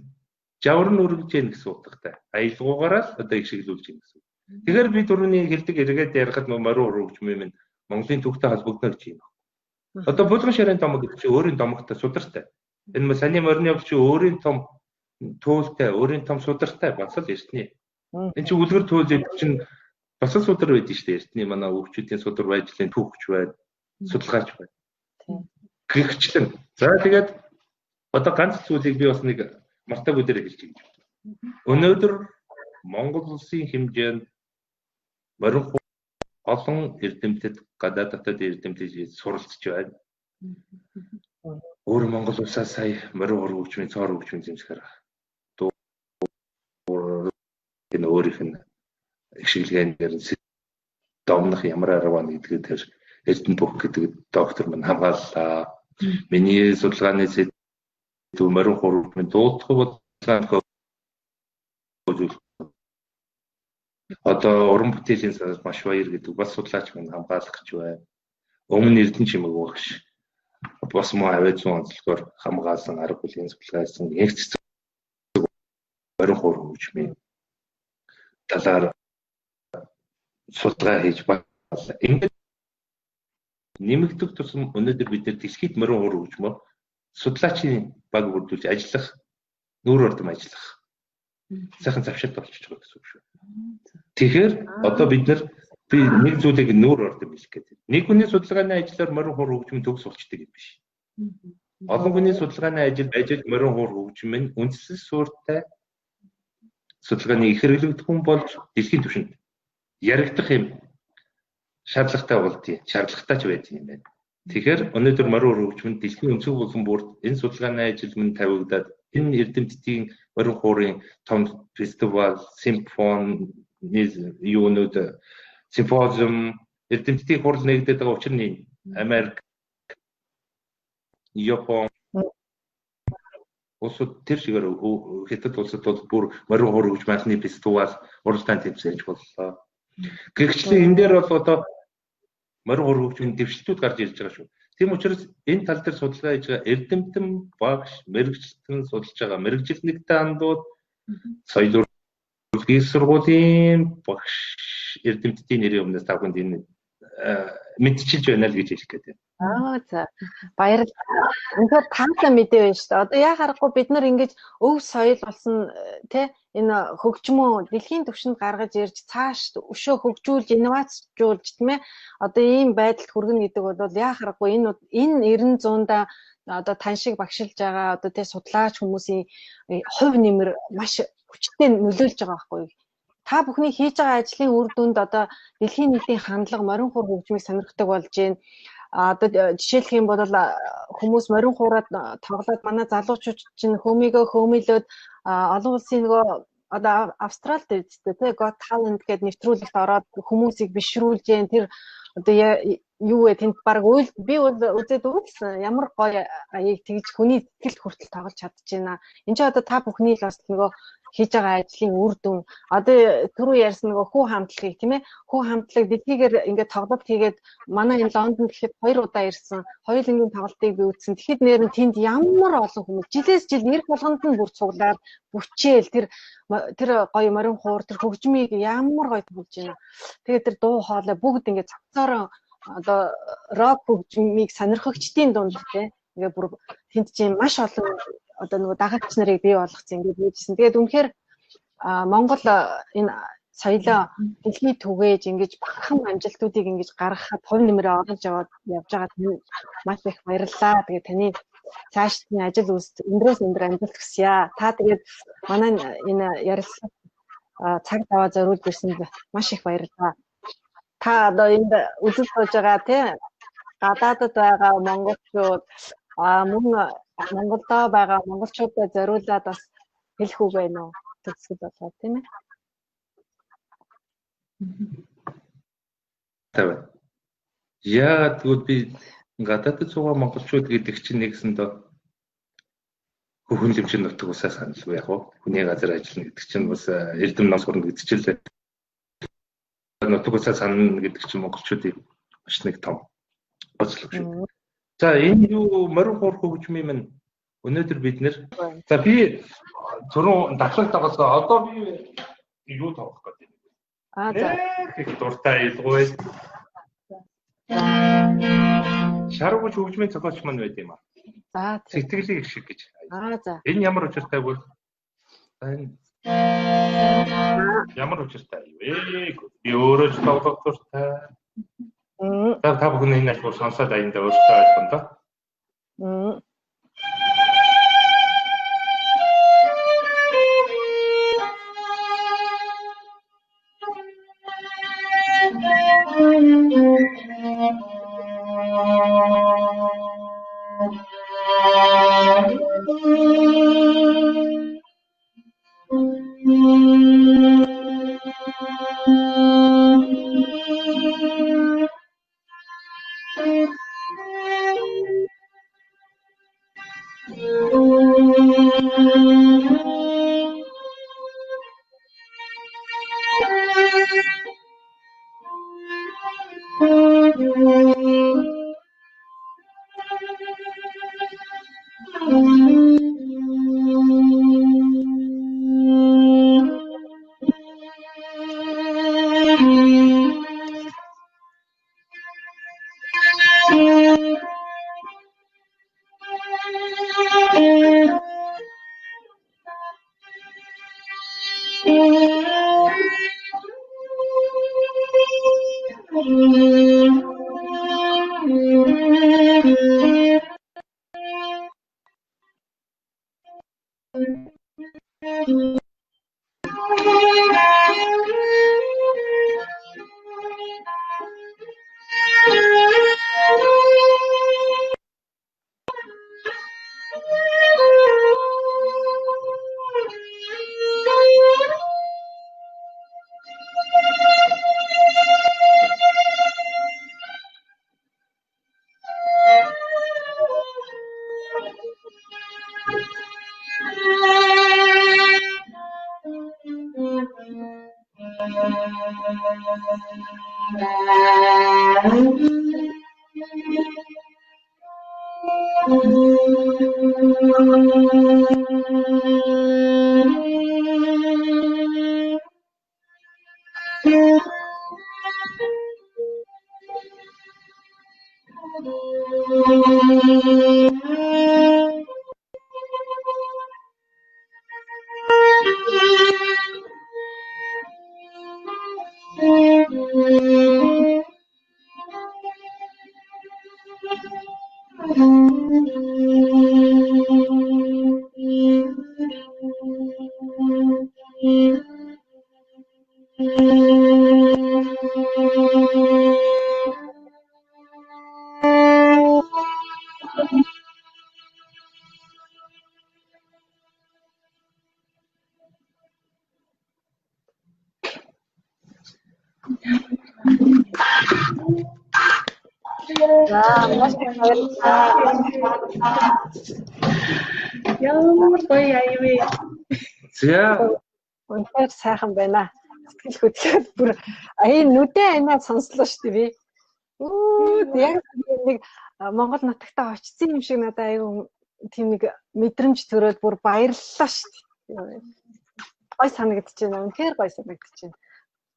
жавар нь өргөж яана гэсэн утгатай. Аялгуугаараа одоо их шиглүүлж яана гэсэн. Тэгэхээр би түрүүний хэлдэг эргээд ярихад морин хөгжмийн минь Монголын төвтэй холбогдно гэж юм. Одоо булган ширээний домог гэдэг чинь өөрийн домогтой судартай. Энэ саний морины явдал чинь өөрийн том төөлтэй, өөрийн том судартай бас л эртний. Энэ чинь үлгэр төөл гэдэг чинь бас л судар байдсан шүү дээ. Эртний манай өвчүүдийн судар байдлын түүхч байна, судалгаач байна. Гэгчлэн. За тэгээд одоо ганц зүйлийг би бас нэг мартаагүй дээр хэлж байна. Өнөөдөр Монгол улсын хэмжээнд морин олон эрдэмтэд гадаад дотоод эрдэмтэд суралцж байна. Өөр Монгол улсаа сая морин хор хөгжмийн цоор хөгжмийн зэмсгээр энэ өөрийнх нь их шиглэгээр домнох ямар арга байна гэдгийг тэр Эрдэнэ бүх гэдэг доктор маань хамгааллаа. Миний судалгааны зөв морин хор хөгжмийн дуудах бодлого одоо уран бүтээлийн салбар маш баяр гэдэг бас судлаач маань хамгаалах гэж байна. Өмнө Эрдэнэ чимэг багш бас муу аваад зүүн онцлогоор хамгаалсан арга бүлийн судалгаасан эгц морин хор хөгжмийн талаар судалгаа хийж байна. Ингээд нэмэгдэх тусам өнөөдөр бид нар дэлхийд морин хор хөгжмөөр судлаачийн баг бүрдүүлж ажиллах, нүүр ордом ажиллах сайхан завшилт болчихж байгаа гэсэн үг шүү. Тэгэхээр одоо бид нар би нэг зүйлийг нүүр ордом хэлэх гэдэг. Нэг хүний судалгааны ажлаар морин хор хөгжмийн төгс болчдөг юм биш. Олон хүний судалгааны ажил морин хор хөгжим нь үндсэн суурьтай судалгааны их хэрэглэгдэх хүн болж дэлхийн түвшинд яригдах юм шаардлагатай болдгийг, шаардлагатай ч байдаг юм байна. Тэгэхээр өнөөдөр морин хор хөгжмөнд дэлхийн өнцөг болон бүрд энэ судалгааны ажил мань тавигдаад энэ эрдэмтдийн морин хорын том фестивал, симфони, юунууд симпозиум эрдэмтдийн хурал нэгдээд байгаа учраас нь Америк, Япон улсууд тэр шигээр хятад улсад бол бүр морин хор хөгжмийн фестивал уралдаан тэмцээж боллоо. Гэхдээ энэ дээр бол одоо морин хор хөгжмийн дэвшилтүүд гарч ирж байгаа шүү. Тийм учраас энэ тал дээр судалгаа хийж байгаа эрдэмтэн багш, мэрэгчлэн судалж байгаа мэрэгжилтнэгтэй андууд, соёл урлагийн сургуулийн багш эрдэмтдийн нэрийн өмнөөс та бүхэнд энэ мэдчилж байна л гэж хэлэх гээд байна. За баярлалаа. Үнэхээр таатай мэдээ байна шүү дээ. Одоо яа харахгүй бид нар ингэж өв соёл болсон тий энэ хөгжмөө дэлхийн түвшинд гаргаж ирж цааш өшөө хөгжүүлж инновацжуулж тийм ээ одоо ийм байдалд хүргэнэ гэдэг бол яа харахгүй энэ 90-100-да одоо тань шиг багшилж байгаа одоо тий судлаач хүмүүсийн хувь нэмэр маш хүчтэй нөлөөлж байгаа байхгүй. Та бүхний хийж байгаа ажлын үр дүнд одоо дэлхийн нийтийн хандлага морин хур хөгжмийг сонирхдаг болж байна. Одоо жишээлх юм бол хүмүүс морин хуураад тоглоод манай залуучууд чинь хөмийгөө хөмөйлөөд олон улсын нөгөө одоо Австралид үсттэй тий Got Talent гэдэг нэвтрүүлэгт ороод хүмүүсийг бишрүүлж जैन тэр одоо юу вэ тэнд баг би бол үзээд үзсэн ямар гоё аяыг тэгж хүний сэтгэлд хүртэл тоглож чадчихна. Энд чинь одоо та бүхний л бас нөгөө хийж байгаа ажлын үр дүн одоо түрүү ярьсан нөгөө хүү хамтлагийг тийм ээ хүү хамтлаг дэлхийгээр ингээд тоглолт хийгээд манай энэ Лондонд гэхэд 2 удаа ирсэн хоёулангийн тоглолтыг би үзсэн. Тэгэхэд нэр нь тэнд ямар олон хүмүүс жилээс жил нэр болгонд нь бүр цуглаад бүчээл тэр гоё морин хуур тэр хөгжмийг ямар гоё тоглож байна. Тэгээд тэр дуу хоолой бүгд ингээд цогцоороо одоо рок хөгжмийг сонирхогчдын дунд тийм ингээд бүр тэнд чинь маш олон одоо нөгөө дагагч нарыг бий болгоцсон ингээд bijсэн. Тэгээд үнэхээр Монгол энэ соёлоо дэлхийд түгээж ингэж багахан амжилтуудыг ингэж гаргахад хувь нэмрээ оруулж явж байгаа тань маш их баярлалаа. Тэгээд таны цаашдын ажил үйлс өндрөөс өндөр амжилт хүсье. Та тэгээд манай энэ ярилцлага цаг таваа зориулж ирсэнд маш их баярлалаа. Та одоо энд үзэл сууж байгаа тий гадаадд байгаа монголчууд мөн Монголдо байгаа монголчуудад зориулаад бас хэлэх үг байна уу? Төгсгөл болоод тийм ээ. Тавь. Яагаад тэгвэл би гадаадд суугаа монголчууд гэдэг чинь нэгсэндээ хөнлөмжийн нутаг усаа саналгүй яг уу. Хүний газар ажиллана гэдэг чинь бас эрдэм нам сурна гэдэг чинь л нутаг усаа санана гэдэг чинь монголчуудын маш нэг том боцлог шүү. За энэ юу морин хуур хөгжмийн минь өнөөдөр бид нэр за би түрүүн дадлаг тоглосоо одоо би юу тоглох гэдэг юм. За их дуртай илггүй. Шаргууч хөгжмийн зохиолч маань байд юм аа. За сэтгэлийн их шиг гэж. За. Энэ ямар учиртай вэ? Ямар учиртай вэ? Би өөрөө ч тоглох дуртай. Та бүхэн энэ ажил сонсоод аяндаа өөртөө ойлгоно доо. За маш их баярлалаа. Ямар гоё аюу. За Үнэхээр сайхан байна. Сэтгэл хөдлөл бүр энэ нүдэн анаа сонслоо шүү дээ би. Яг нэг Монгол нутагтаа очсон юм шиг надад аюу тийм нэг мэдрэмж төрөөд бүр баярлалаа шүү дээ. Гой санагдчихэв. Үнэхээр гой санагдчихэв.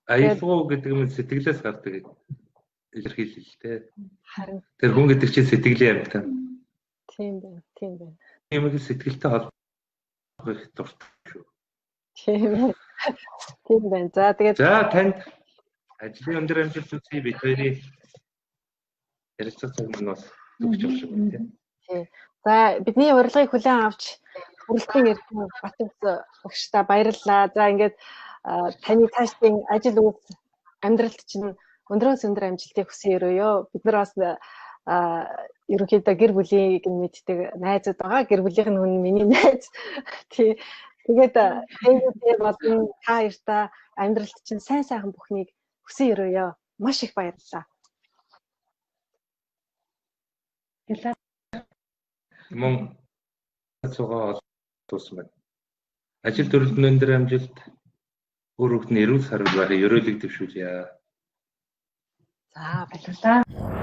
аялал гэдэг юм сэтгэлээс гардаг илэрхийлэл л дээ. Харин Тэр хүн гэдэг чинь сэтгэлийн амьтан. тийм байна. Тийм байна. Юм их сэтгэлтэй холбох их дуртай шүү. Тийм байна. За тэгээд За танд ажлын өндөр амжилт үзье. Бид хоёрын ярилцах цаг маань бас төгсөж байгаа шүү дээ. тий. За бидний урилгыг хүлээн авч хүрэлтийн эрдэм Батбс багштай баярлалаа. За ингээд таны цаашдын ажил үйл амьдралд чинь өндрөөс өндөр амжилтыг хүсье өрөөё. Бид нар бас ерөнхийдөө гэр бүлийг мэддэг найзууд байгаа. Гэр бүлийнх нь хүн миний найз. Тий. Тэгээд эйгүүдээ болон та хоёртаа амьдралд чинь сайн сайхан бүхнийг хүсье өрөөё. Маш их баярлалаа. Мөн цугаа туусмаг. Ажил төрөлд өндөр амжилт өөр хүүхдийн эрүүл сарвал байхыг ерөөлөг дэвшүүлье. За баярлалаа.